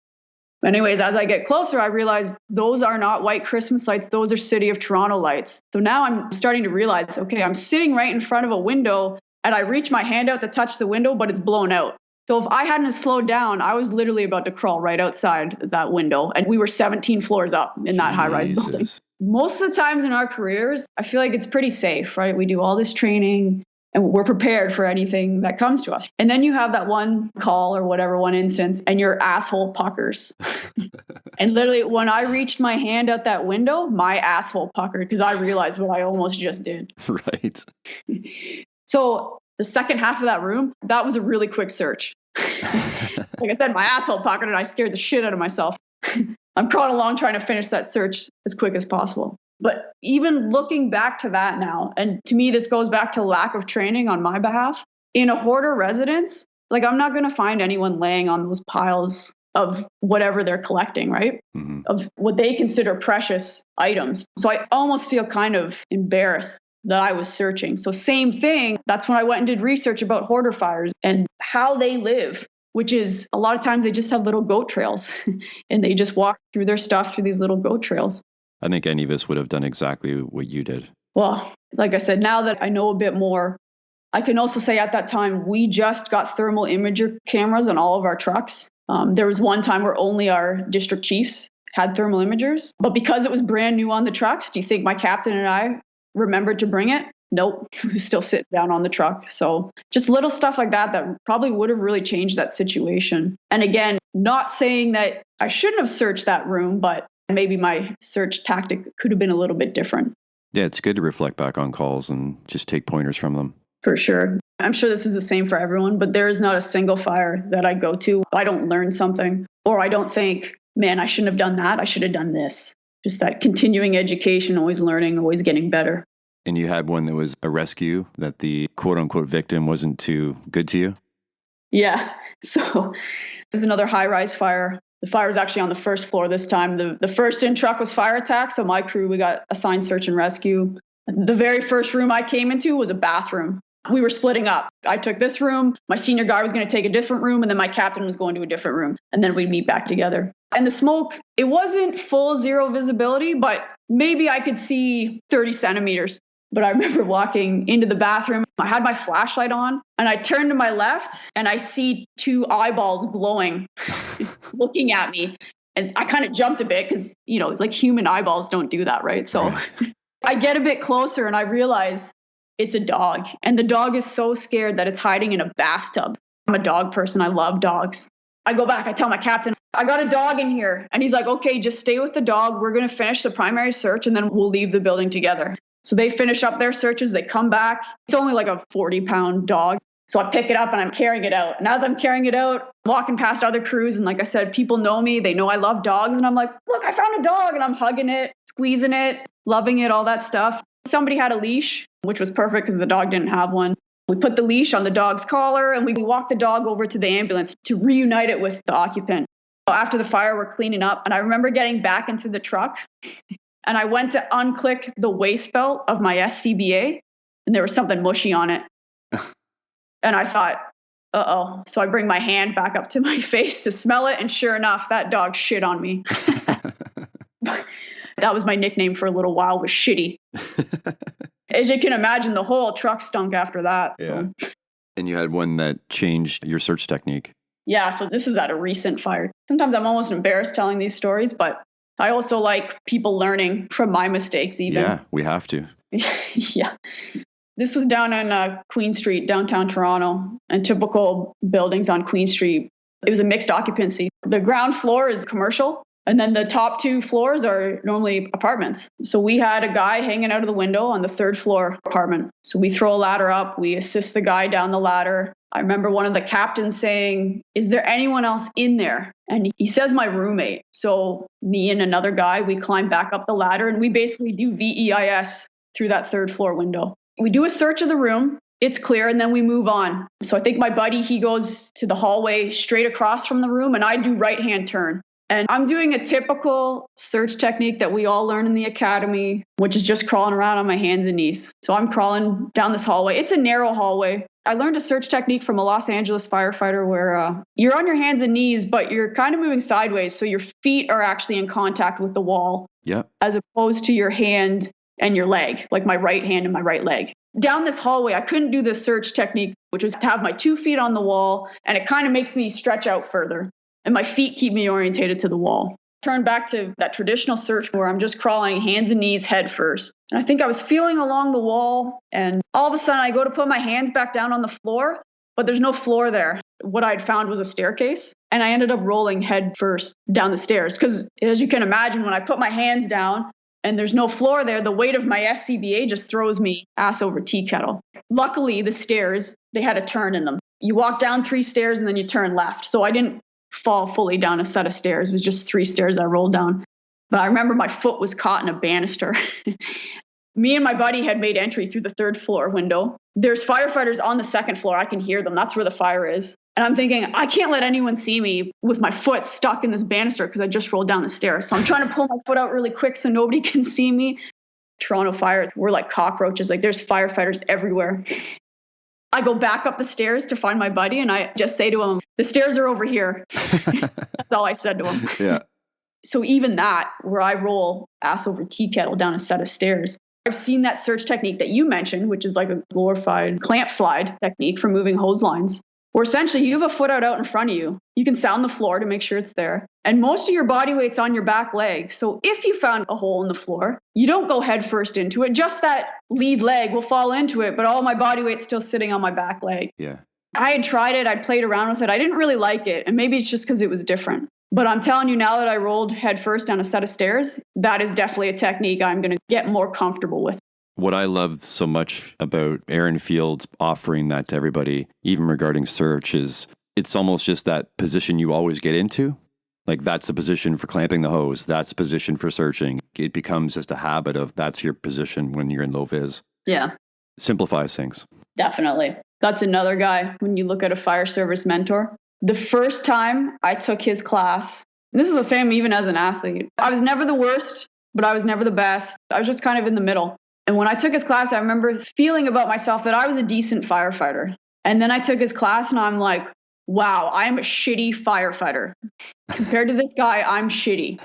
Anyways, as I get closer, I realize those are not white Christmas lights. Those are City of Toronto lights. So now I'm starting to realize, okay, I'm sitting right in front of a window and I reach my hand out to touch the window, but it's blown out. So if I hadn't slowed down, I was literally about to crawl right outside that window. And we were 17 floors up in that high-rise building. Most of the times in our careers, I feel like it's pretty safe, right? We do all this training and we're prepared for anything that comes to us. And then you have that one call or whatever, one instance, and your asshole puckers. And literally when I reached my hand out that window, my asshole puckered because I realized what I almost just did. Right. So the second half of that room, that was a really quick search. Like I said, my asshole puckered and I scared the shit out of myself. I'm crawling along trying to finish that search as quick as possible. But even looking back to that now, and to me, this goes back to lack of training on my behalf. In a hoarder residence, like I'm not going to find anyone laying on those piles of whatever they're collecting, right? Mm-hmm. Of what they consider precious items. So I almost feel kind of embarrassed that I was searching. So same thing, that's when I went and did research about hoarder fires and how they live, which is a lot of times they just have little goat trails and they just walk through their stuff through these little goat trails. I think any of us would have done exactly what you did. Well, like I said, now that I know a bit more, I can also say at that time, we just got thermal imager cameras on all of our trucks. There was one time where only our district chiefs had thermal imagers. But because it was brand new on the trucks, do you think my captain and I remembered to bring it? Nope, we still sit down on the truck. So just little stuff like that probably would have really changed that situation. And again, not saying that I shouldn't have searched that room, but maybe my search tactic could have been a little bit different. Yeah, it's good to reflect back on calls and just take pointers from them. For sure. I'm sure this is the same for everyone, but there is not a single fire that I go to. I don't learn something or I don't think, man, I shouldn't have done that. I should have done this. Just that continuing education, always learning, always getting better. And you had one that was a rescue that the quote unquote victim wasn't too good to you? Yeah. So there's another high-rise fire. The fire was actually on the first floor this time. The first in truck was fire attack. So my crew, we got assigned search and rescue. The very first room I came into was a bathroom. We were splitting up. I took this room. My senior guy was going to take a different room. And then my captain was going to a different room. And then we'd meet back together. And the smoke, it wasn't full zero visibility, but maybe I could see 30 centimeters. But I remember walking into the bathroom. I had my flashlight on and I turned to my left and I see two eyeballs glowing, looking at me. And I kind of jumped a bit because, like human eyeballs don't do that, right? So I get a bit closer and I realize it's a dog. And the dog is so scared that it's hiding in a bathtub. I'm a dog person. I love dogs. I go back. I tell my captain, I got a dog in here. And he's like, okay, just stay with the dog. We're going to finish the primary search and then we'll leave the building together. So they finish up their searches. They come back. It's only like a 40-pound dog. So I pick it up and I'm carrying it out. And as I'm carrying it out, I'm walking past other crews. And like I said, people know me. They know I love dogs. And I'm like, look, I found a dog. And I'm hugging it, squeezing it, loving it, all that stuff. Somebody had a leash, which was perfect because the dog didn't have one. We put the leash on the dog's collar and we walked the dog over to the ambulance to reunite it with the occupant. After the fire, we're cleaning up. And I remember getting back into the truck and I went to unclick the waist belt of my SCBA and there was something mushy on it. And I thought, uh-oh. So I bring my hand back up to my face to smell it. And sure enough, that dog shit on me. That was my nickname for a little while, was Shitty. As you can imagine, the whole truck stunk after that. Yeah. So. And you had one that changed your search technique. Yeah, so this is at a recent fire. Sometimes I'm almost embarrassed telling these stories, but I also like people learning from my mistakes even. Yeah, we have to. Yeah. This was down on Queen Street, downtown Toronto, and typical buildings on Queen Street. It was a mixed occupancy. The ground floor is commercial, and then the top 2 floors are normally apartments. So we had a guy hanging out of the window on the 3rd floor apartment. So we throw a ladder up, we assist the guy down the ladder. I remember one of the captains saying, "Is there anyone else in there?" And he says, "My roommate." So me and another guy, we climb back up the ladder and we basically do VEIS through that 3rd floor window. We do a search of the room. It's clear, and then we move on. So I think my buddy, he goes to the hallway straight across from the room, and I do right-hand turn. And I'm doing a typical search technique that we all learn in the academy, which is just crawling around on my hands and knees. So I'm crawling down this hallway. It's a narrow hallway. I learned a search technique from a Los Angeles firefighter where you're on your hands and knees, but you're kind of moving sideways. So your feet are actually in contact with the wall, as opposed to your hand and your leg, like my right hand and my right leg. Down this hallway, I couldn't do the search technique, which was to have my 2 feet on the wall, and it kind of makes me stretch out further. And my feet keep me orientated to the wall. Turn back to that traditional search where I'm just crawling hands and knees head first. And I think I was feeling along the wall, and all of a sudden I go to put my hands back down on the floor, but there's no floor there. What I'd found was a staircase, and I ended up rolling head first down the stairs. Because as you can imagine, when I put my hands down and there's no floor there, the weight of my SCBA just throws me ass over tea kettle. Luckily, the stairs, they had a turn in them. You walk down 3 stairs and then you turn left. So I didn't fall fully down a set of stairs. It was just 3 stairs I rolled down. But I remember my foot was caught in a banister. Me and my buddy had made entry through the 3rd floor window. There's firefighters on the 2nd floor. I can hear them. That's where the fire is. And I'm thinking, I can't let anyone see me with my foot stuck in this banister because I just rolled down the stairs. So I'm trying to pull my foot out really quick so nobody can see me. Toronto fire, we're like cockroaches. Like there's firefighters everywhere. I go back up the stairs to find my buddy and I just say to him, "The stairs are over here." That's all I said to him. Yeah. So even that, where I roll ass over tea kettle down a set of stairs, I've seen that search technique that you mentioned, which is like a glorified clamp slide technique for moving hose lines, where essentially you have a foot out in front of you. You can sound the floor to make sure it's there. And most of your body weight's on your back leg. So if you found a hole in the floor, you don't go head first into it. Just that lead leg will fall into it, but all my body weight's still sitting on my back leg. Yeah. I had tried it. I'd played around with it. I didn't really like it. And maybe it's just because it was different. But I'm telling you now that I rolled head first down a set of stairs, that is definitely a technique I'm going to get more comfortable with. What I love so much about Aaron Fields offering that to everybody, even regarding search, is it's almost just that position you always get into. Like that's the position for clamping the hose. That's the position for searching. It becomes just a habit of that's your position when you're in low vis. Yeah. Simplifies things. Definitely. That's another guy when you look at a fire service mentor. The first time I took his class, and this is the same even as an athlete, I was never the worst, but I was never the best. I was just kind of in the middle. And when I took his class, I remember feeling about myself that I was a decent firefighter. And then I took his class and I'm like, wow, I'm a shitty firefighter. Compared to this guy, I'm shitty.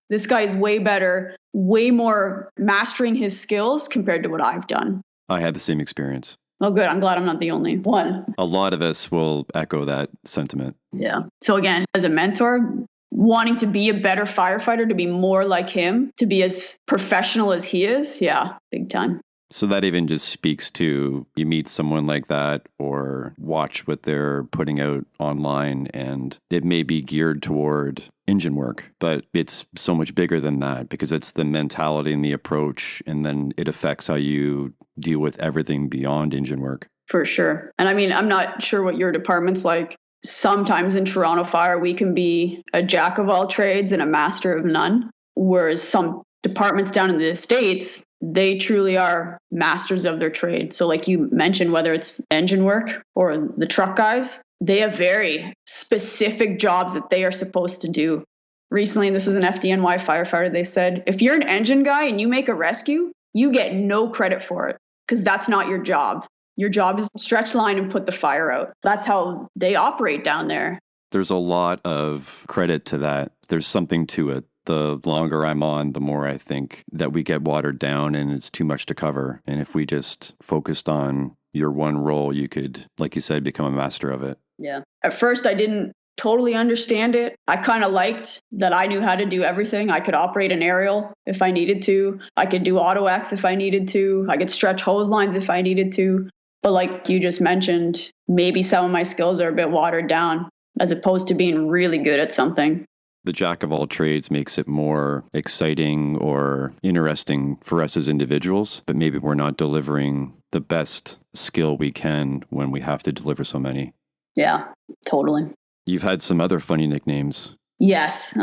This guy is way better, way more mastering his skills compared to what I've done. I had the same experience. Oh, good. I'm glad I'm not the only one. A lot of us will echo that sentiment. Yeah. So again, as a mentor, wanting to be a better firefighter, to be more like him, to be as professional as he is. Yeah, big time. So that even just speaks to you meet someone like that or watch what they're putting out online, and it may be geared toward engine work, but it's so much bigger than that because it's the mentality and the approach, and then it affects how you deal with everything beyond engine work. For sure. And I mean, I'm not sure what your department's like. Sometimes in Toronto Fire, we can be a jack of all trades and a master of none, whereas some departments down in the States, they truly are masters of their trade. So like you mentioned, whether it's engine work or the truck guys, they have very specific jobs that they are supposed to do. Recently, this is an FDNY firefighter. They said, if you're an engine guy and you make a rescue, you get no credit for it because that's not your job. Your job is to stretch line and put the fire out. That's how they operate down there. There's a lot of credit to that. There's something to it. The longer I'm on, the more I think that we get watered down and it's too much to cover. And if we just focused on your one role, you could, like you said, become a master of it. Yeah. At first, I didn't totally understand it. I kind of liked that I knew how to do everything. I could operate an aerial if I needed to. I could do auto X if I needed to. I could stretch hose lines if I needed to. But like you just mentioned, maybe some of my skills are a bit watered down as opposed to being really good at something. The jack of all trades makes it more exciting or interesting for us as individuals, but maybe we're not delivering the best skill we can when we have to deliver so many. Yeah, totally. You've had some other funny nicknames. Yes.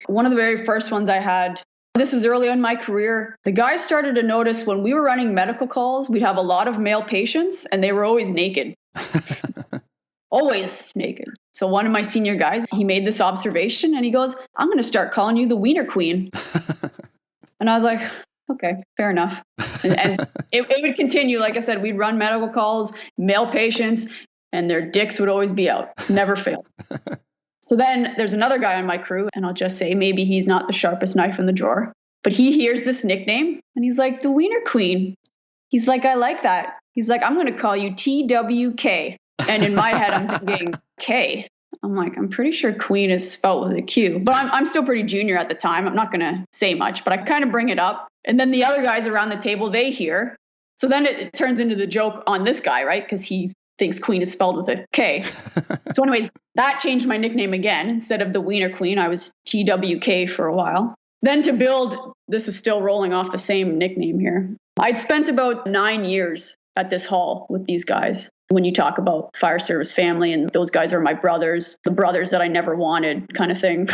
One of the very first ones I had, this is early in my career. The guys started to notice when we were running medical calls, we'd have a lot of male patients and they were always naked. Always naked. So one of my senior guys, he made this observation and he goes, I'm going to start calling you the Wiener Queen. And I was like, okay, fair enough. And it would continue. Like I said, we'd run medical calls, male patients, and their dicks would always be out. Never failed. So then there's another guy on my crew, and I'll just say maybe he's not the sharpest knife in the drawer, but he hears this nickname and he's like, the Wiener Queen. He's like, I like that. He's like, I'm going to call you TWK. And in my head, I'm thinking, K. I'm like, I'm pretty sure queen is spelled with a Q. But I'm still pretty junior at the time. I'm not going to say much, but I kind of bring it up. And then the other guys around the table, they hear. So then it turns into the joke on this guy, right? Because he thinks queen is spelled with a K. So anyways, that changed my nickname again. Instead of the Wiener Queen, I was TWK for a while. Then to build, this is still rolling off the same nickname here. I'd spent about 9 years at this hall with these guys. When you talk about fire service family, and those guys are my brothers, the brothers that I never wanted kind of thing,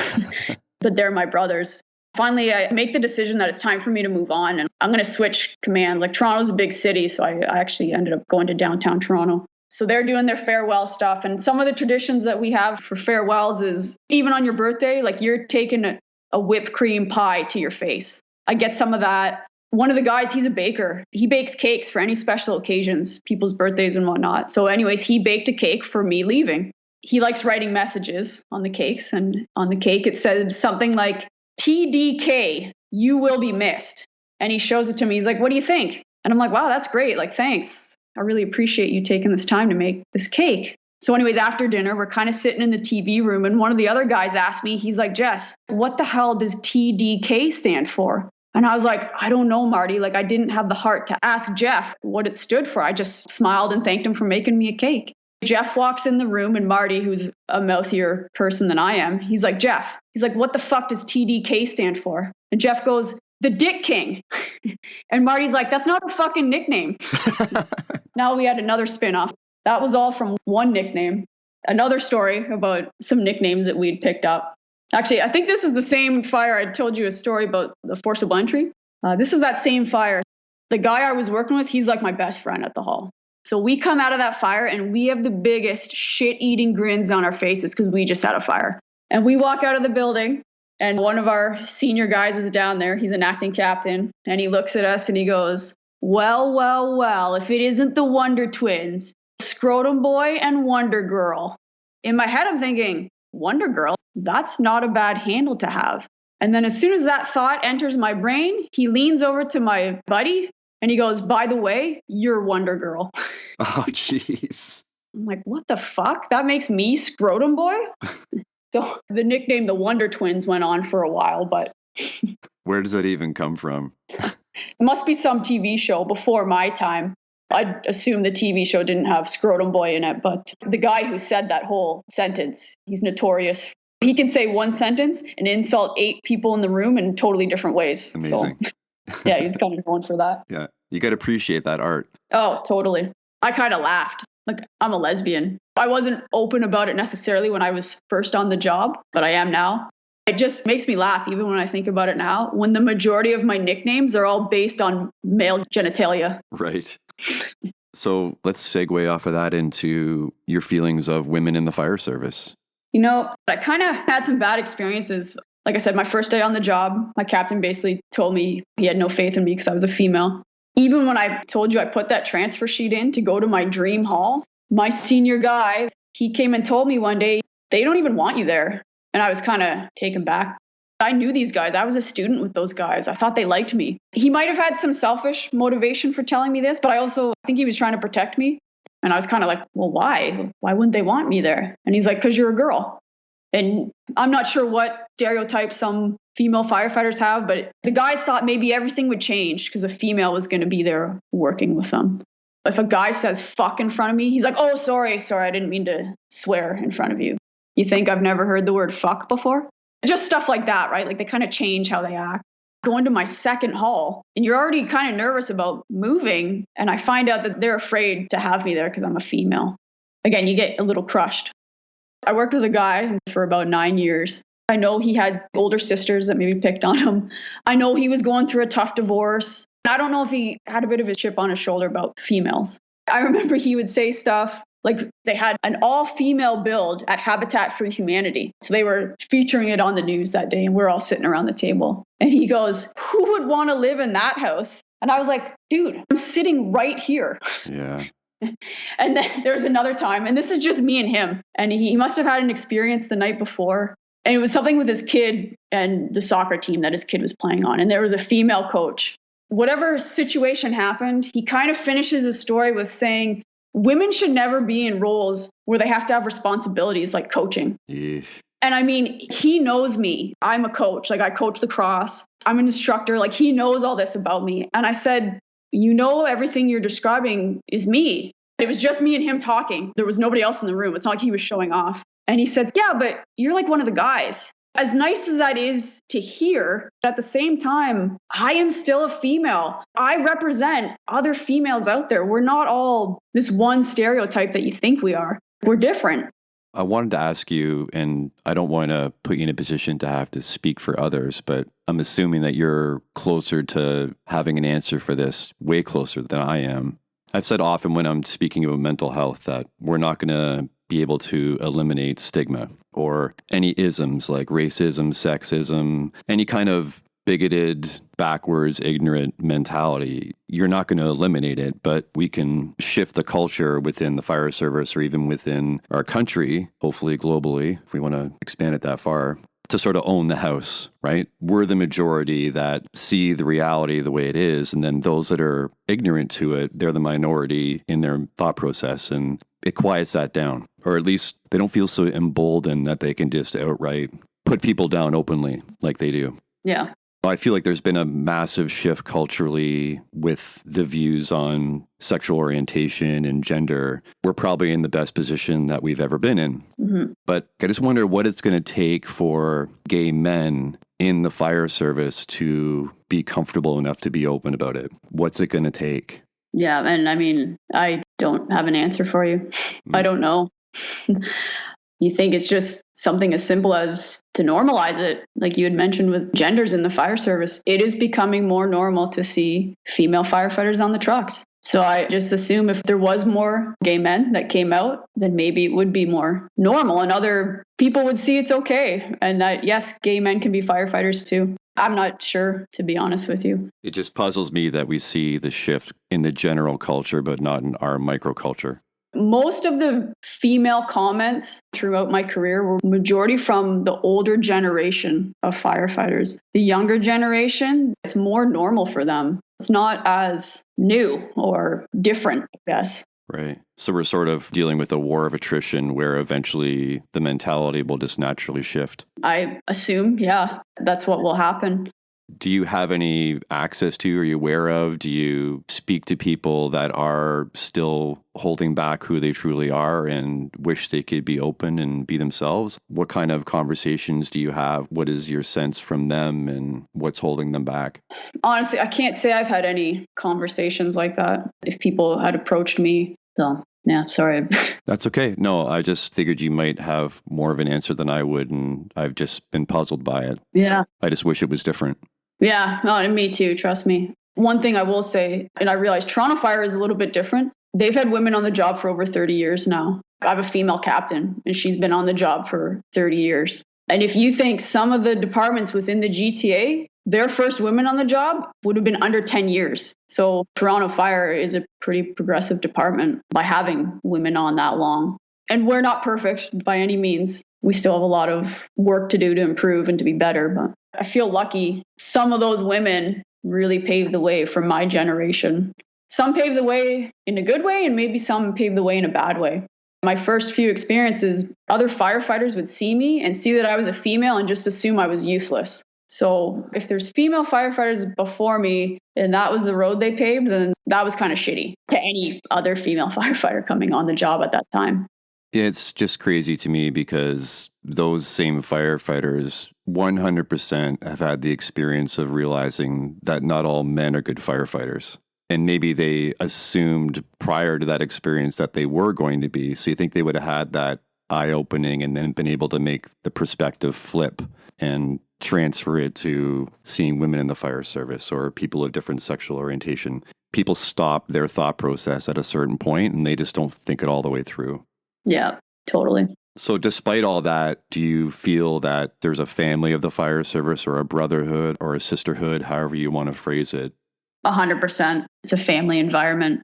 but they're my brothers. Finally, I make the decision that it's time for me to move on and I'm going to switch command. Like Toronto's a big city, so I actually ended up going to downtown Toronto. So they're doing their farewell stuff. And some of the traditions that we have for farewells is even on your birthday, like you're taking a whipped cream pie to your face. I get some of that. One of the guys, he's a baker. He bakes cakes for any special occasions, people's birthdays and whatnot. So anyways, he baked a cake for me leaving. He likes writing messages on the cakes. And on the cake, it said something like, TDK, you will be missed. And he shows it to me. He's like, what do you think? And I'm like, wow, that's great. Like, thanks. I really appreciate you taking this time to make this cake. So anyways, after dinner, we're kind of sitting in the TV room. And one of the other guys asked me, he's like, Jess, what the hell does TDK stand for? And I was like, I don't know, Marty. Like, I didn't have the heart to ask Jeff what it stood for. I just smiled and thanked him for making me a cake. Jeff walks in the room and Marty, who's a mouthier person than I am, he's like, Jeff, he's like, what the fuck does TDK stand for? And Jeff goes, the Dick King. And Marty's like, that's not a fucking nickname. Now we had another spinoff. That was all from one nickname. Another story about some nicknames that we'd picked up. Actually, I think this is the same fire. I told you a story about the forcible entry. This is that same fire. The guy I was working with, he's like my best friend at the hall. So we come out of that fire and we have the biggest shit-eating grins on our faces because we just had a fire. And we walk out of the building and one of our senior guys is down there. He's an acting captain. And he looks at us and he goes, well, well, well, if it isn't the Wonder Twins, Scrotum Boy and Wonder Girl. In my head, I'm thinking, Wonder Girl? That's not a bad handle to have. And then as soon as that thought enters my brain, he leans over to my buddy and he goes, by the way, you're Wonder Girl. Oh, jeez. I'm like, what the fuck? That makes me Scrotum Boy? So the nickname, the Wonder Twins, went on for a while, but... Where does that even come from? It must be some TV show before my time. I'd assume the TV show didn't have Scrotum Boy in it, but the guy who said that whole sentence, he's notorious. He can say one sentence and insult 8 people in the room in totally different ways. Amazing. So, yeah, he was kind of known for that. Yeah, you got to appreciate that art. Oh, totally. I kind of laughed. Like, I'm a lesbian. I wasn't open about it necessarily when I was first on the job, but I am now. It just makes me laugh, even when I think about it now, when the majority of my nicknames are all based on male genitalia. Right. So let's segue off of that into your feelings of women in the fire service. I kind of had some bad experiences. Like I said, my first day on the job, my captain basically told me he had no faith in me because I was a female. Even when I told you I put that transfer sheet in to go to my dream hall, my senior guy, he came and told me one day, they don't even want you there. And I was kind of taken back. I knew these guys. I was a student with those guys. I thought they liked me. He might have had some selfish motivation for telling me this, but I also think he was trying to protect me. And I was kind of like, well, why? Why wouldn't they want me there? And he's like, because you're a girl. And I'm not sure what stereotypes some female firefighters have, but the guys thought maybe everything would change because a female was going to be there working with them. If a guy says fuck in front of me, he's like, oh, sorry, I didn't mean to swear in front of you. You think I've never heard the word fuck before? Just stuff like that, right? Like they kind of change how they act. Going to my second hall, and you're already kind of nervous about moving, and I find out that they're afraid to have me there because I'm a female. Again, you get a little crushed. I worked with a guy for about 9 years. I know he had older sisters that maybe picked on him. I know he was going through a tough divorce. I don't know if he had a bit of a chip on his shoulder about females. I remember he would say stuff like they had an all-female build at Habitat for Humanity. So they were featuring it on the news that day, and we're all sitting around the table. And he goes, who would want to live in that house? And I was like, dude, I'm sitting right here. Yeah. And then there's another time, and this is just me and him. And he must have had an experience the night before. And it was something with his kid and the soccer team that his kid was playing on. And there was a female coach. Whatever situation happened, he kind of finishes his story with saying, women should never be in roles where they have to have responsibilities like coaching. Yeesh. And I mean, he knows me. I'm a coach. Like I coach lacrosse. I'm an instructor. Like he knows all this about me. And I said, everything you're describing is me. It was just me and him talking. There was nobody else in the room. It's not like he was showing off. And he said, yeah, but you're like one of the guys. As nice as that is to hear, at the same time, I am still a female. I represent other females out there. We're not all this one stereotype that you think we are. We're different. I wanted to ask you, and I don't want to put you in a position to have to speak for others, but I'm assuming that you're closer to having an answer for this, way closer than I am. I've said often when I'm speaking about mental health that we're not going to be able to eliminate stigma or any isms like racism, sexism, any kind of bigoted, backwards, ignorant mentality. You're not going to eliminate it, but we can shift the culture within the fire service or even within our country, hopefully globally, if we want to expand it that far, to sort of own the house, right? We're the majority that see the reality the way it is. And then those that are ignorant to it, they're the minority in their thought process. And it quiets that down, or at least they don't feel so emboldened that they can just outright put people down openly like they do. Yeah. I feel like there's been a massive shift culturally with the views on sexual orientation and gender. We're probably in the best position that we've ever been in. Mm-hmm. But I just wonder what it's going to take for gay men in the fire service to be comfortable enough to be open about it. What's it going to take? Yeah. And I mean, I don't have an answer for you. I don't know. You think it's just something as simple as to normalize it. Like you had mentioned with genders in the fire service, it is becoming more normal to see female firefighters on the trucks. So I just assume if there was more gay men that came out, then maybe it would be more normal and other people would see it's okay. And that, yes, gay men can be firefighters too. I'm not sure, to be honest with you. It just puzzles me that we see the shift in the general culture, but not in our microculture. Most of the female comments throughout my career were majority from the older generation of firefighters. The younger generation, it's more normal for them. It's not as new or different, I guess. Right. So we're sort of dealing with a war of attrition where eventually the mentality will just naturally shift. I assume, yeah, that's what will happen. Do you have any access to, are you aware of, do you speak to people that are still holding back who they truly are and wish they could be open and be themselves? What kind of conversations do you have? What is your sense from them and what's holding them back? Honestly, I can't say I've had any conversations like that if people had approached me. So Yeah, sorry. That's okay. No, I just figured you might have more of an answer than I would, and I've just been puzzled by it. Yeah. I just wish it was different. Yeah, no, and me too, trust me. One thing I will say, and I realize Toronto Fire is a little bit different. They've had women on the job for over 30 years now. I have a female captain, and she's been on the job for 30 years. And if you think some of the departments within the GTA, their first women on the job would have been under 10 years. So Toronto Fire is a pretty progressive department by having women on that long. And we're not perfect by any means. We still have a lot of work to do to improve and to be better. But I feel lucky. Some of those women really paved the way for my generation. Some paved the way in a good way, and maybe some paved the way in a bad way. My first few experiences, other firefighters would see me and see that I was a female and just assume I was useless. So if there's female firefighters before me and that was the road they paved, then that was kind of shitty to any other female firefighter coming on the job at that time. It's just crazy to me because those same firefighters 100% have had the experience of realizing that not all men are good firefighters. And maybe they assumed prior to that experience that they were going to be. So you think they would have had that eye-opening and then been able to make the perspective flip and transfer it to seeing women in the fire service or people of different sexual orientation. People stop their thought process at a certain point and they just don't think it all the way through. Yeah, totally. So despite all that, do you feel that there's a family of the fire service or a brotherhood or a sisterhood, however you want to phrase it? 100%. It's a family environment.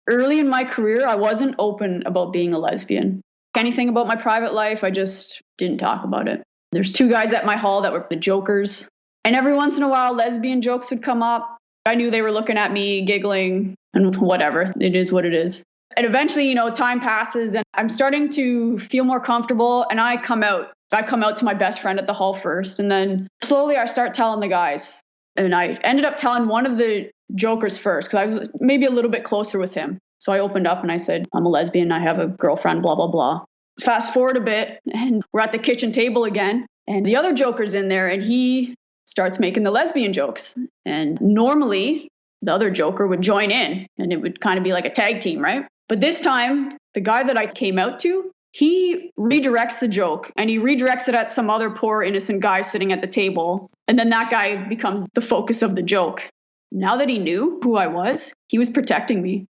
Early in my career, I wasn't open about being a lesbian. Anything about my private life, I just didn't talk about it. There's 2 guys at my hall that were the jokers. And every once in a while, lesbian jokes would come up. I knew they were looking at me, giggling, and whatever. It is what it is. And eventually, time passes and I'm starting to feel more comfortable and I come out. I come out to my best friend at the hall first. And then slowly I start telling the guys. And I ended up telling one of the jokers first because I was maybe a little bit closer with him. So I opened up and I said, I'm a lesbian. I have a girlfriend, blah, blah, blah. Fast forward a bit and we're at the kitchen table again. And the other joker's in there and he starts making the lesbian jokes. And normally the other joker would join in and it would kind of be like a tag team, right? But this time, the guy that I came out to, he redirects the joke and he redirects it at some other poor innocent guy sitting at the table. And then that guy becomes the focus of the joke. Now that he knew who I was, he was protecting me.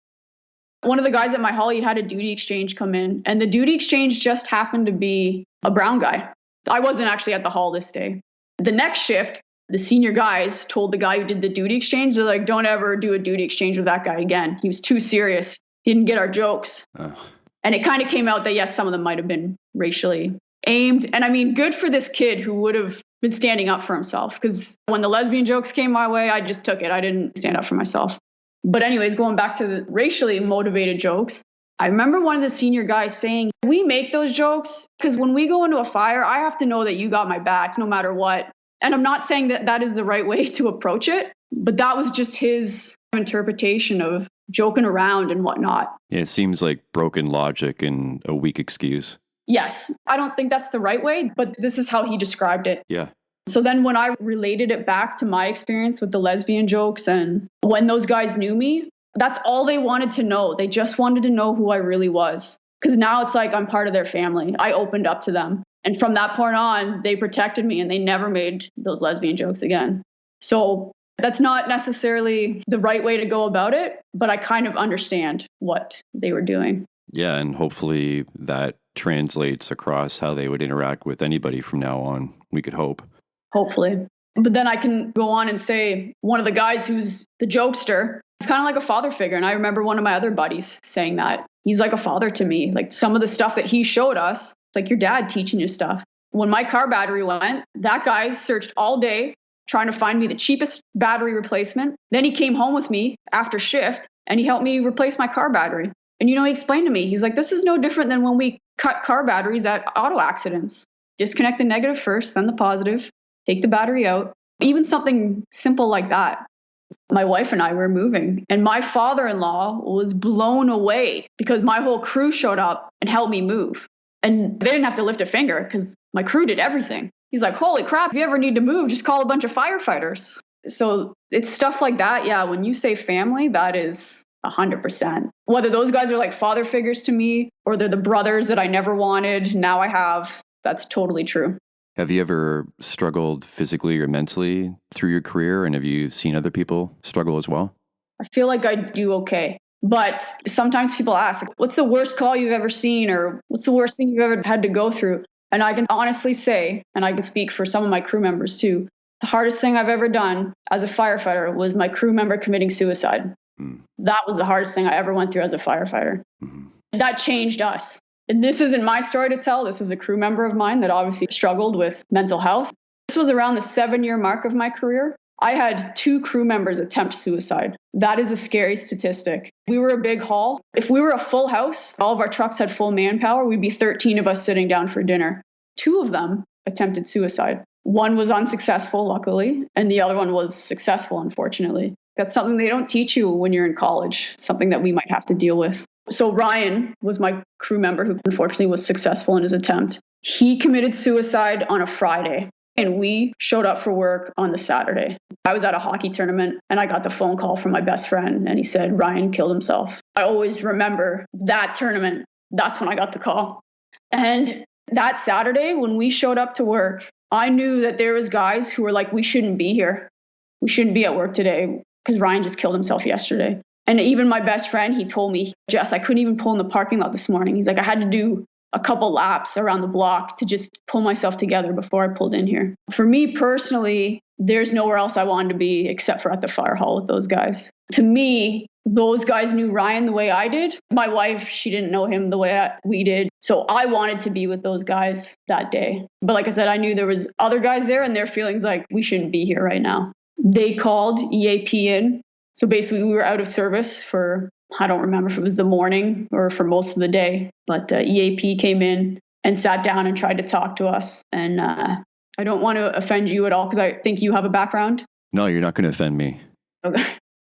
One of the guys at my hall, he had a duty exchange come in and the duty exchange just happened to be a brown guy. I wasn't actually at the hall this day. The next shift, the senior guys told the guy who did the duty exchange, they're like, don't ever do a duty exchange with that guy again. He was too serious. He didn't get our jokes. And it kind of came out that, yes, some of them might have been racially aimed. And I mean, good for this kid who would have been standing up for himself. Because when the lesbian jokes came my way, I just took it. I didn't stand up for myself. But anyways, going back to the racially motivated jokes, I remember one of the senior guys saying, we make those jokes because when we go into a fire, I have to know that you got my back no matter what. And I'm not saying that that is the right way to approach it, but that was just his interpretation of joking around and whatnot. Yeah, it seems like broken logic and a weak excuse. Yes, I don't think that's the right way, but this is how he described it. Yeah. So then when I related it back to my experience with the lesbian jokes and when those guys knew me, that's all they wanted to know. They just wanted to know who I really was. Because now it's like I'm part of their family. I opened up to them. And from that point on, they protected me and they never made those lesbian jokes again. So that's not necessarily the right way to go about it, but I kind of understand what they were doing. Yeah, and hopefully that translates across how they would interact with anybody from now on. We could hope. Hopefully. But then I can go on and say one of the guys who's the jokester, it's kind of like a father figure. And I remember one of my other buddies saying that. He's like a father to me. Like some of the stuff that he showed us, it's like your dad teaching you stuff. When my car battery went, that guy searched all day trying to find me the cheapest battery replacement. Then he came home with me after shift and he helped me replace my car battery. And he explained to me, he's like, this is no different than when we cut car batteries at auto accidents. Disconnect the negative first, then the positive, take the battery out. Even something simple like that. My wife and I were moving and my father-in-law was blown away because my whole crew showed up and helped me move. And they didn't have to lift a finger because my crew did everything. He's like, holy crap, if you ever need to move, just call a bunch of firefighters. So it's stuff like that. Yeah, when you say family, that is 100%. Whether those guys are like father figures to me or they're the brothers that I never wanted, now I have, that's totally true. Have you ever struggled physically or mentally through your career? And have you seen other people struggle as well? I feel like I do okay. But sometimes people ask, what's the worst call you've ever seen? Or what's the worst thing you've ever had to go through? And I can honestly say, and I can speak for some of my crew members too, the hardest thing I've ever done as a firefighter was my crew member committing suicide. That was the hardest thing I ever went through as a firefighter. That changed us. And this isn't my story to tell. This is a crew member of mine that obviously struggled with mental health. This was around the 7-year mark of my career. I had 2 crew members attempt suicide. That is a scary statistic. We were a big haul. If we were a full house, all of our trucks had full manpower, we'd be 13 of us sitting down for dinner. 2 of them attempted suicide. One was unsuccessful, luckily, and the other one was successful, unfortunately. That's something they don't teach you when you're in college, something that we might have to deal with. So Ryan was my crew member who unfortunately was successful in his attempt. He committed suicide on a Friday, and we showed up for work on the Saturday. I was at a hockey tournament, and I got the phone call from my best friend, and he said, Ryan killed himself. I always remember that tournament. That's when I got the call. And that Saturday, when we showed up to work, I knew that there was guys who were like, we shouldn't be here. We shouldn't be at work today because Ryan just killed himself yesterday. And even my best friend, he told me, Jess, I couldn't even pull in the parking lot this morning. He's like, I had to do a couple laps around the block to just pull myself together before I pulled in here. For me personally, there's nowhere else I wanted to be except for at the fire hall with those guys. To me, those guys knew Ryan the way I did. My wife, she didn't know him the way we did. So I wanted to be with those guys that day. But like I said, I knew there was other guys there and their feelings like, we shouldn't be here right now. They called EAP in. So basically we were out of service for, I don't remember if it was the morning or for most of the day, but EAP came in and sat down and tried to talk to us. And I don't want to offend you at all because I think you have a background. No, you're not going to offend me. Okay.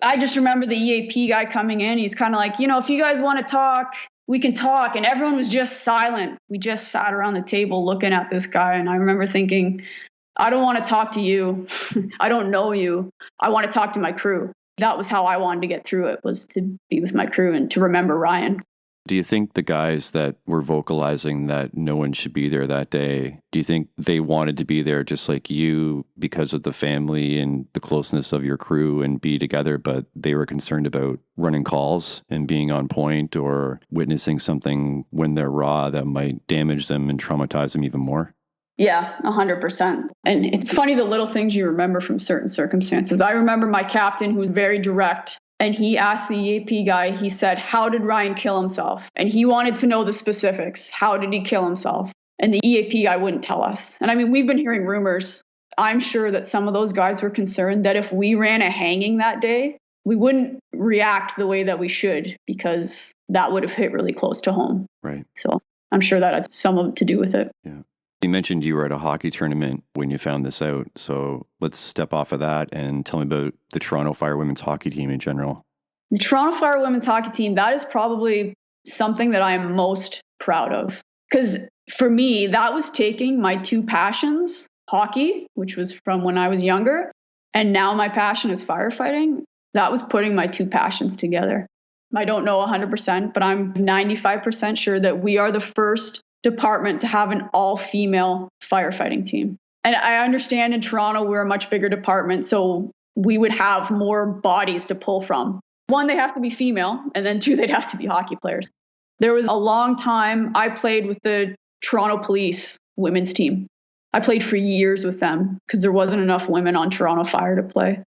I just remember the EAP guy coming in. He's kind of like, if you guys want to talk, we can talk. And everyone was just silent. We just sat around the table looking at this guy. And I remember thinking, I don't want to talk to you. I don't know you. I want to talk to my crew. That was how I wanted to get through it, was to be with my crew and to remember Ryan. Do you think the guys that were vocalizing that no one should be there that day, do you think they wanted to be there just like you because of the family and the closeness of your crew and be together, but they were concerned about running calls and being on point or witnessing something when they're raw that might damage them and traumatize them even more? Yeah, 100%. And it's funny the little things you remember from certain circumstances. I remember my captain who was very direct. And he asked the EAP guy, he said, how did Ryan kill himself? And he wanted to know the specifics. How did he kill himself? And the EAP guy wouldn't tell us. And I mean, we've been hearing rumors. I'm sure that some of those guys were concerned that if we ran a hanging that day, we wouldn't react the way that we should because that would have hit really close to home. Right. So I'm sure that had some of it to do with it. Yeah. You mentioned you were at a hockey tournament when you found this out. So let's step off of that and tell me about the Toronto Fire women's hockey team in general. The Toronto Fire women's hockey team, that is probably something that I am most proud of. Because for me, that was taking my 2 passions, hockey, which was from when I was younger, and now my passion is firefighting. That was putting my 2 passions together. I don't know 100%, but I'm 95% sure that we are the first department to have an all-female firefighting team. And I understand in Toronto, we're a much bigger department, so we would have more bodies to pull from. 1, they have to be female, and then 2, they'd have to be hockey players. There was a long time I played with the Toronto Police women's team. I played for years with them because there wasn't enough women on Toronto Fire to play.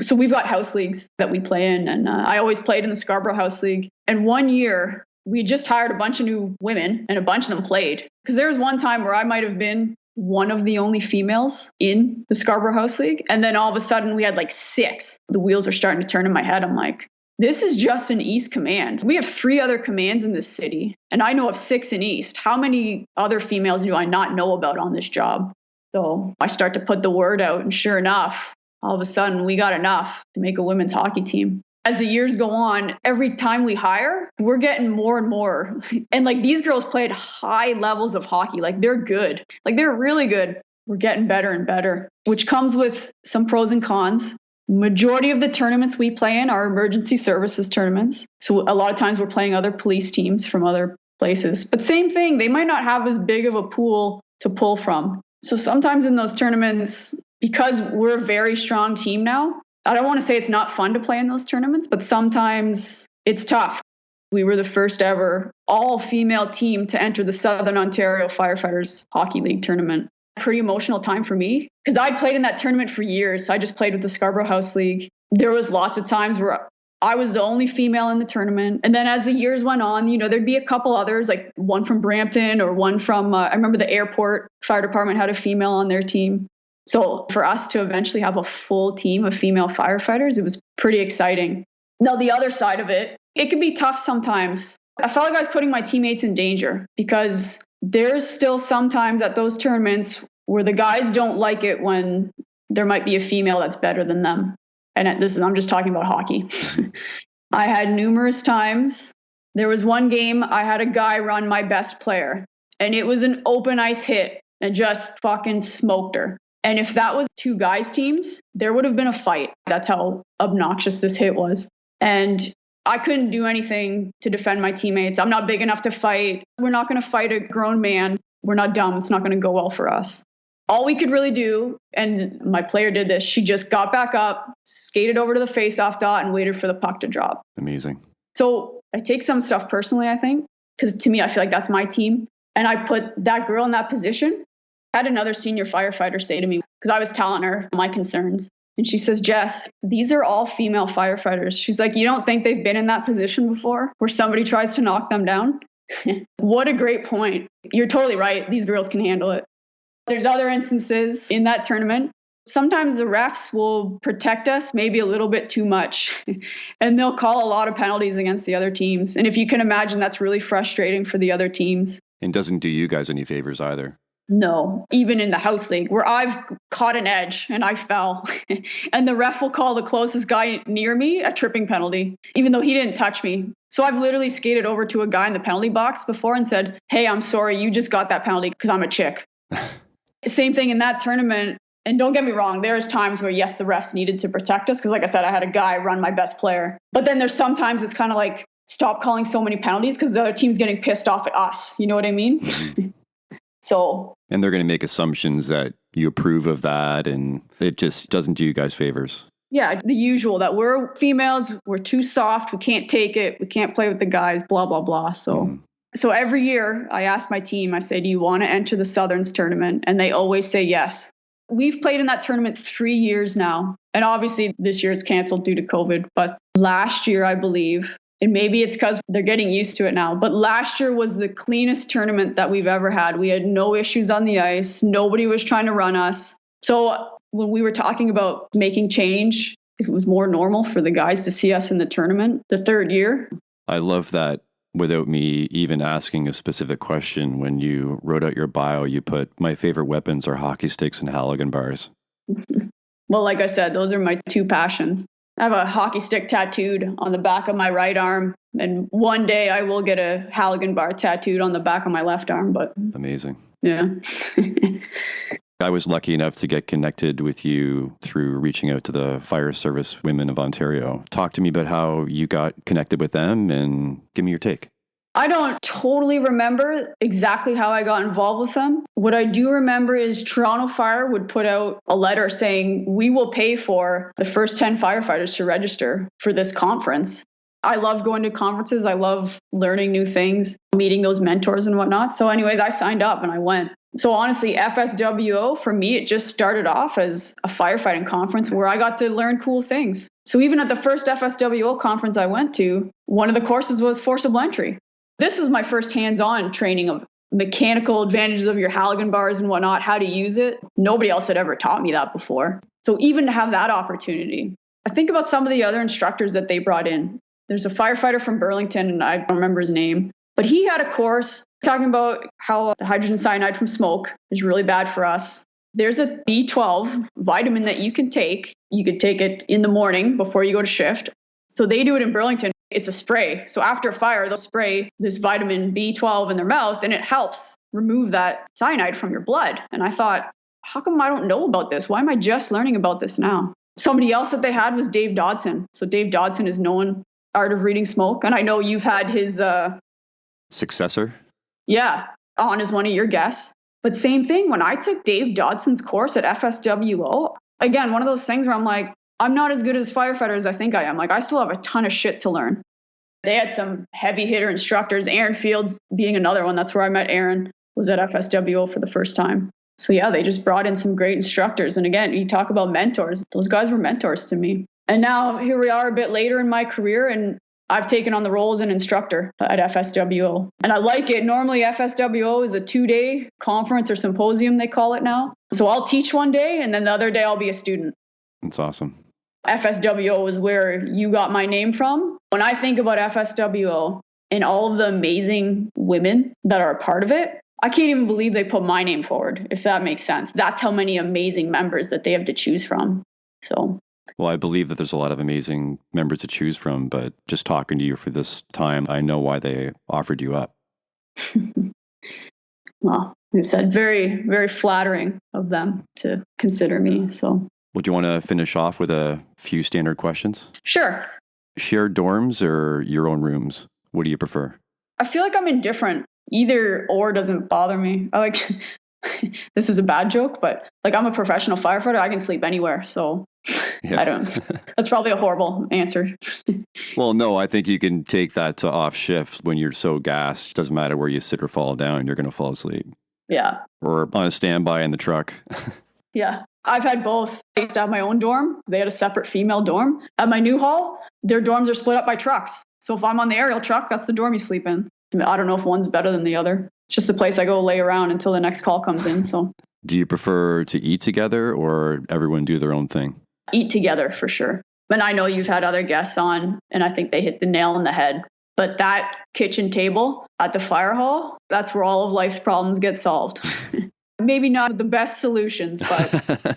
So we've got house leagues that we play in, and I always played in the Scarborough House League. And one year, we just hired a bunch of new women, and a bunch of them played. Because there was one time where I might have been one of the only females in the Scarborough House League. And then all of a sudden, we had like 6. The wheels are starting to turn in my head. I'm like, this is just an East command. We have 3 other commands in this city, and I know of 6 in East. How many other females do I not know about on this job? So I start to put the word out, and sure enough, all of a sudden, we got enough to make a women's hockey team. As the years go on, every time we hire, we're getting more and more. And like these girls played high levels of hockey. Like they're good. Like they're really good. We're getting better and better, which comes with some pros and cons. Majority of the tournaments we play in are emergency services tournaments. So a lot of times we're playing other police teams from other places. But same thing, they might not have as big of a pool to pull from. So sometimes in those tournaments, because we're a very strong team now, I don't want to say it's not fun to play in those tournaments, but sometimes it's tough. We were the first ever all-female team to enter the Southern Ontario Firefighters Hockey League tournament. Pretty emotional time for me because I played in that tournament for years. I just played with the Scarborough House League. There was lots of times where I was the only female in the tournament. And then as the years went on, there'd be a couple others, like one from Brampton or one from, I remember the airport fire department had a female on their team. So for us to eventually have a full team of female firefighters, it was pretty exciting. Now, the other side of it, it can be tough sometimes. I felt like I was putting my teammates in danger because there's still sometimes at those tournaments where the guys don't like it when there might be a female that's better than them. And I'm just talking about hockey. I had numerous times. There was one game I had a guy run my best player and it was an open ice hit and just fucking smoked her. And if that was two guys teams, there would have been a fight. That's how obnoxious this hit was. And I couldn't do anything to defend my teammates. I'm not big enough to fight. We're not going to fight a grown man. We're not dumb. It's not going to go well for us. All we could really do, and my player did this, she just got back up, skated over to the face-off dot, and waited for the puck to drop. Amazing. So I take some stuff personally, I think, because to me, I feel like that's my team. And I put that girl in that position. I had another senior firefighter say to me, because I was telling her my concerns. And she says, Jess, these are all female firefighters. She's like, you don't think they've been in that position before where somebody tries to knock them down? What a great point. You're totally right. These girls can handle it. There's other instances in that tournament. Sometimes the refs will protect us maybe a little bit too much, and they'll call a lot of penalties against the other teams. And if you can imagine, that's really frustrating for the other teams. And doesn't do you guys any favors either. No, even in the house league where I've caught an edge and I fell and the ref will call the closest guy near me a tripping penalty, even though he didn't touch me. So I've literally skated over to a guy in the penalty box before and said, hey, I'm sorry, you just got that penalty because I'm a chick. Same thing in that tournament. And don't get me wrong, there's times where, yes, the refs needed to protect us because like I said, I had a guy run my best player. But then there's sometimes it's kind of like, stop calling so many penalties because the other team's getting pissed off at us. You know what I mean? So, and they're going to make assumptions that you approve of that, and it just doesn't do you guys favors. Yeah, the usual that we're females, we're too soft, we can't take it, we can't play with the guys, blah, blah, blah. So every year I ask my team, I say, do you want to enter the Southerns tournament? And they always say yes. We've played in that tournament 3 years now. And obviously this year it's canceled due to COVID. But last year, I believe, and maybe it's because they're getting used to it now, but last year was the cleanest tournament that we've ever had. We had no issues on the ice. Nobody was trying to run us. So when we were talking about making change, if it was more normal for the guys to see us in the tournament the third year. I love that without me even asking a specific question. When you wrote out your bio, you put, my favorite weapons are hockey sticks and halligan bars. Well, like I said, those are my two passions. I have a hockey stick tattooed on the back of my right arm, and one day I will get a halligan bar tattooed on the back of my left arm. But amazing. Yeah. I was lucky enough to get connected with you through reaching out to the Fire Service Women of Ontario. Talk to me about how you got connected with them and give me your take. I don't totally remember exactly how I got involved with them. What I do remember is Toronto Fire would put out a letter saying, we will pay for the first 10 firefighters to register for this conference. I love going to conferences. I love learning new things, meeting those mentors and whatnot. So anyways, I signed up and I went. So honestly, FSWO, for me, it just started off as a firefighting conference where I got to learn cool things. So even at the first FSWO conference I went to, one of the courses was forcible entry. This was my first hands-on training of mechanical advantages of your halligan bars and whatnot, how to use it. Nobody else had ever taught me that before. So even to have that opportunity, I think about some of the other instructors that they brought in. There's a firefighter from Burlington, and I don't remember his name, but he had a course talking about how hydrogen cyanide from smoke is really bad for us. There's a B12 vitamin that you can take. You could take it in the morning before you go to shift. So they do it in Burlington. It's a spray. So after a fire, they'll spray this vitamin B12 in their mouth, and it helps remove that cyanide from your blood. And I thought, how come I don't know about this? Why am I just learning about this now? Somebody else that they had was Dave Dodson. So Dave Dodson is known Art of Reading Smoke. And I know you've had his successor. Yeah, on as one of your guests. But same thing, when I took Dave Dodson's course at FSWO, again, one of those things where I'm like, I'm not as good as firefighter as I think I am. Like, I still have a ton of shit to learn. They had some heavy hitter instructors, Aaron Fields being another one. That's where I met Aaron, was at FSWO for the first time. So yeah, they just brought in some great instructors. And again, you talk about mentors. Those guys were mentors to me. And now here we are a bit later in my career, and I've taken on the role as an instructor at FSWO. And I like it. Normally FSWO is a 2-day conference or symposium, they call it now. So I'll teach one day, and then the other day I'll be a student. That's awesome. FSWO is where you got my name from. When I think about FSWO and all of the amazing women that are a part of it, I can't even believe they put my name forward, if that makes sense. That's how many amazing members that they have to choose from. So, well, I believe that there's a lot of amazing members to choose from, but just talking to you for this time, I know why they offered you up. Well, like I said, very, very flattering of them to consider me. So, would you want to finish off with a few standard questions? Sure. Shared dorms or your own rooms? What do you prefer? I feel like I'm indifferent. Either or doesn't bother me. I like, this is a bad joke, but like, I'm a professional firefighter. I can sleep anywhere. So yeah. I don't, that's probably a horrible answer. Well, no, I think you can take that to off shift when you're so gassed. It doesn't matter where you sit or fall down, you're going to fall asleep. Yeah. Or on a standby in the truck. Yeah. I've had both. I used to have my own dorm. They had a separate female dorm. At my new hall, their dorms are split up by trucks. So if I'm on the aerial truck, that's the dorm you sleep in. I don't know if one's better than the other. It's just a place I go lay around until the next call comes in. So, do you prefer to eat together or everyone do their own thing? Eat together for sure. And I know you've had other guests on, and I think they hit the nail on the head. But that kitchen table at the fire hall, that's where all of life's problems get solved. Maybe not the best solutions, but...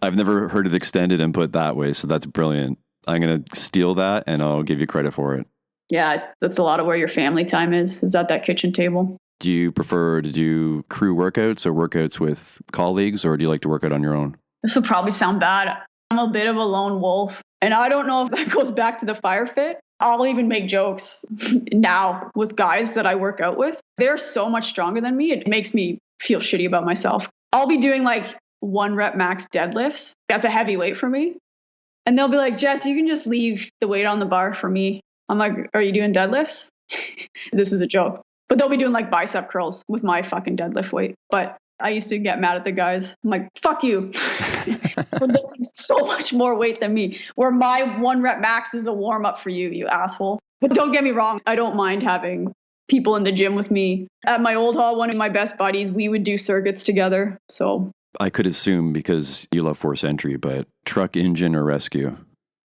I've never heard it extended and put that way, so that's brilliant. I'm going to steal that, and I'll give you credit for it. Yeah, that's a lot of where your family time is at that kitchen table. Do you prefer to do crew workouts or workouts with colleagues, or do you like to work out on your own? This will probably sound bad. I'm a bit of a lone wolf, and I don't know if that goes back to the Firefit. I'll even make jokes now with guys that I work out with. They're so much stronger than me. It makes me feel shitty about myself. I'll be doing like 1 rep max deadlifts. That's a heavy weight for me. And they'll be like, Jess, you can just leave the weight on the bar for me. I'm like, are you doing deadlifts? This is a joke. But they'll be doing like bicep curls with my fucking deadlift weight. But I used to get mad at the guys. I'm like, fuck you. We're lifting so much more weight than me. Where my 1 rep max is a warm up for you, you asshole. But don't get me wrong. I don't mind having people in the gym with me. At my old hall, one of my best buddies, we would do circuits together. So I could assume because you love force entry, but truck, engine, or rescue?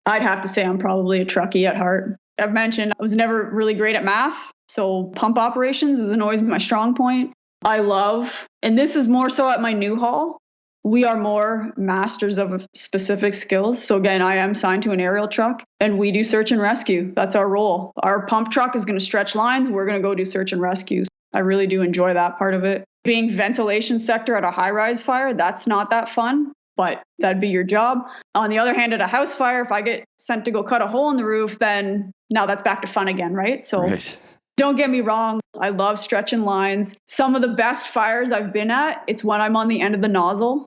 I'd have to say I'm probably a truckie at heart. I've mentioned I was never really great at math, so pump operations isn't always my strong point. I love, and this is more so at my new hall, we are more masters of specific skills. So again, I am signed to an aerial truck and we do search and rescue. That's our role. Our pump truck is going to stretch lines. We're going to go do search and rescues. I really do enjoy that part of it. Being ventilation sector at a high-rise fire, that's not that fun. But that'd be your job. On the other hand, at a house fire, if I get sent to go cut a hole in the roof, then now that's back to fun again, right? So right. Don't get me wrong. I love stretching lines. Some of the best fires I've been at, it's when I'm on the end of the nozzle.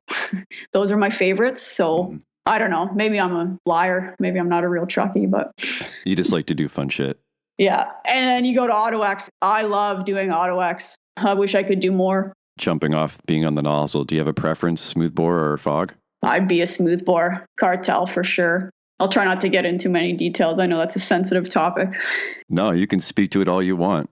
Those are my favorites. So I don't know. Maybe I'm a liar. Maybe I'm not a real truckie, but... You just like to do fun shit. Yeah. And then you go to AutoX. I love doing AutoX. I wish I could do more. Jumping off being on the nozzle, do you have a preference, smoothbore or fog? I'd be a smoothbore, cartel for sure. I'll try not to get into many details. I know that's a sensitive topic. No, you can speak to it all you want.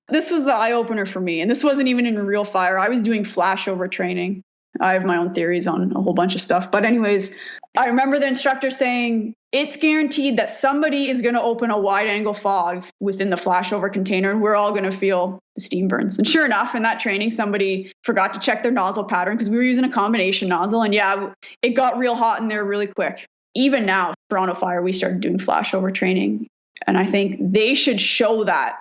This was the eye-opener for me, and this wasn't even in a real fire. I was doing flashover training. I have my own theories on a whole bunch of stuff. But anyways, I remember the instructor saying, it's guaranteed that somebody is going to open a wide-angle fog within the flashover container, and we're all going to feel the steam burns. And sure enough, in that training, somebody forgot to check their nozzle pattern because we were using a combination nozzle. And yeah, it got real hot in there really quick. Even now, Toronto Fire, we started doing flashover training. And I think they should show that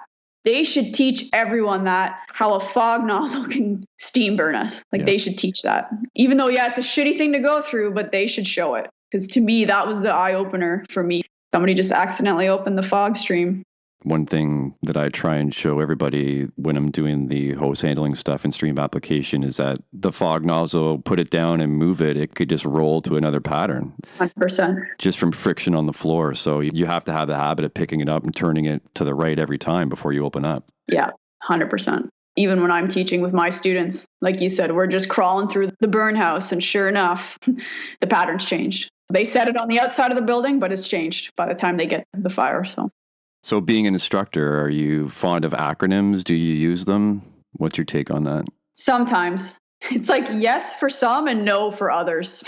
They should teach everyone that how a fog nozzle can steam burn us. Like they should teach that. Even though, it's a shitty thing to go through, but they should show it. Because to me, that was the eye opener for me. Somebody just accidentally opened the fog stream. One thing that I try and show everybody when I'm doing the hose handling stuff in stream application is that the fog nozzle, put it down and move it, it could just roll to another pattern. 100%. Just from friction on the floor. So you have to have the habit of picking it up and turning it to the right every time before you open up. Yeah, 100%. Even when I'm teaching with my students, like you said, we're just crawling through the burn house, and sure enough, the pattern's changed. They set it on the outside of the building, but it's changed by the time they get the fire. So being an instructor, are you fond of acronyms? Do you use them? What's your take on that? Sometimes. It's like yes for some and no for others.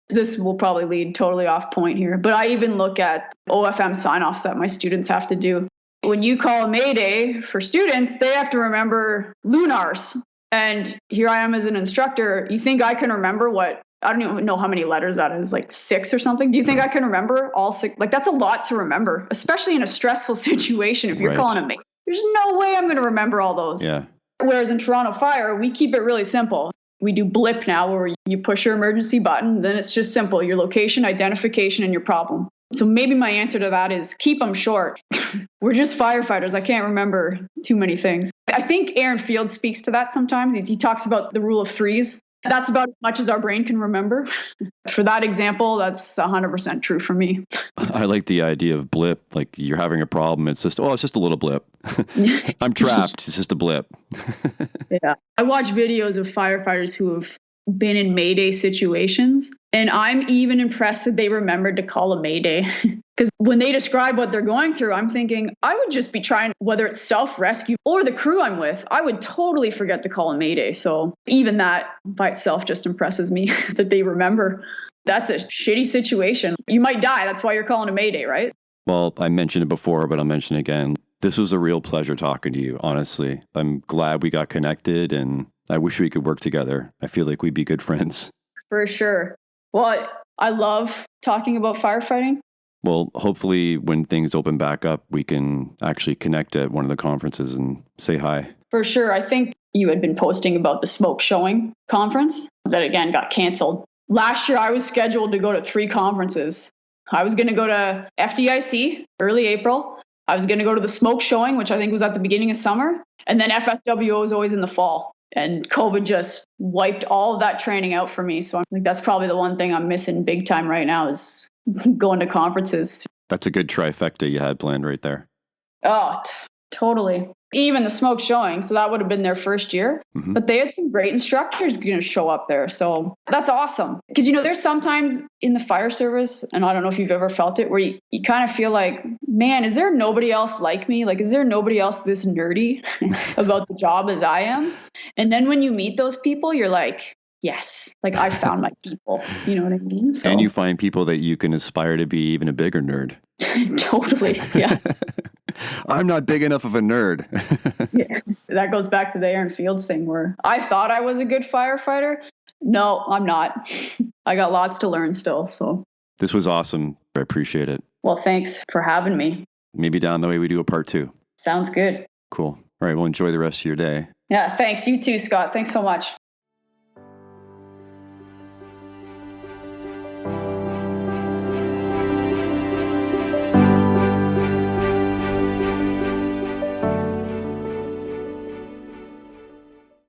This will probably lead totally off point here, but I even look at OFM sign-offs that my students have to do. When you call a Mayday for students, they have to remember lunars. And here I am as an instructor. You think I can remember what? I don't even know how many letters that is, like 6 or something. Do you think I can remember all 6? Like, that's a lot to remember, especially in a stressful situation. If you're calling a Mayday, there's no way I'm going to remember all those. Yeah. Whereas in Toronto Fire, we keep it really simple. We do blip now, where you push your emergency button. Then it's just simple: your location, identification, and your problem. So maybe my answer to that is keep them short. We're just firefighters. I can't remember too many things. I think Aaron Field speaks to that sometimes. He talks about the rule of 3s. That's about as much as our brain can remember. For that example, that's 100% true for me. I like the idea of blip. Like, you're having a problem. It's just a little blip. I'm trapped. It's just a blip. Yeah. I watch videos of firefighters who have been in Mayday situations, and I'm even impressed that they remembered to call a Mayday. Because when they describe what they're going through, I'm thinking, I would just be trying, whether it's self-rescue or the crew I'm with, I would totally forget to call a Mayday. So even that by itself just impresses me that they remember. That's a shitty situation. You might die. That's why you're calling a Mayday, right? Well, I mentioned it before, but I'll mention it again. This was a real pleasure talking to you, honestly. I'm glad we got connected, and I wish we could work together. I feel like we'd be good friends. For sure. Well, I love talking about firefighting. Well, hopefully when things open back up, we can actually connect at one of the conferences and say hi. For sure. I think you had been posting about the smoke showing conference that again got canceled. Last year, I was scheduled to go to 3 conferences. I was going to go to FDIC early April. I was going to go to the smoke showing, which I think was at the beginning of summer. And then FSWO is always in the fall. And COVID just wiped all of that training out for me. So I think that's probably the one thing I'm missing big time right now is going to conferences. That's a good trifecta you had planned right there. Oh, totally. Even the smoke showing. So that would have been their first year. Mm-hmm. But they had some great instructors going to show up there. So that's awesome. Because, there's sometimes in the fire service, and I don't know if you've ever felt it, where you kind of feel like, man, is there nobody else like me? Like, is there nobody else this nerdy about the job as I am? And then when you meet those people, you're like, yes, like I found my people. You know what I mean? So, and you find people that you can aspire to be even a bigger nerd. Totally. Yeah. I'm not big enough of a nerd. Yeah. That goes back to the Aaron Fields thing where I thought I was a good firefighter. No, I'm not. I got lots to learn still. So this was awesome. I appreciate it. Well, thanks for having me. Maybe down the way we do a part 2. Sounds good. Cool. All right. Well, enjoy the rest of your day. Yeah. Thanks. You too, Scott. Thanks so much.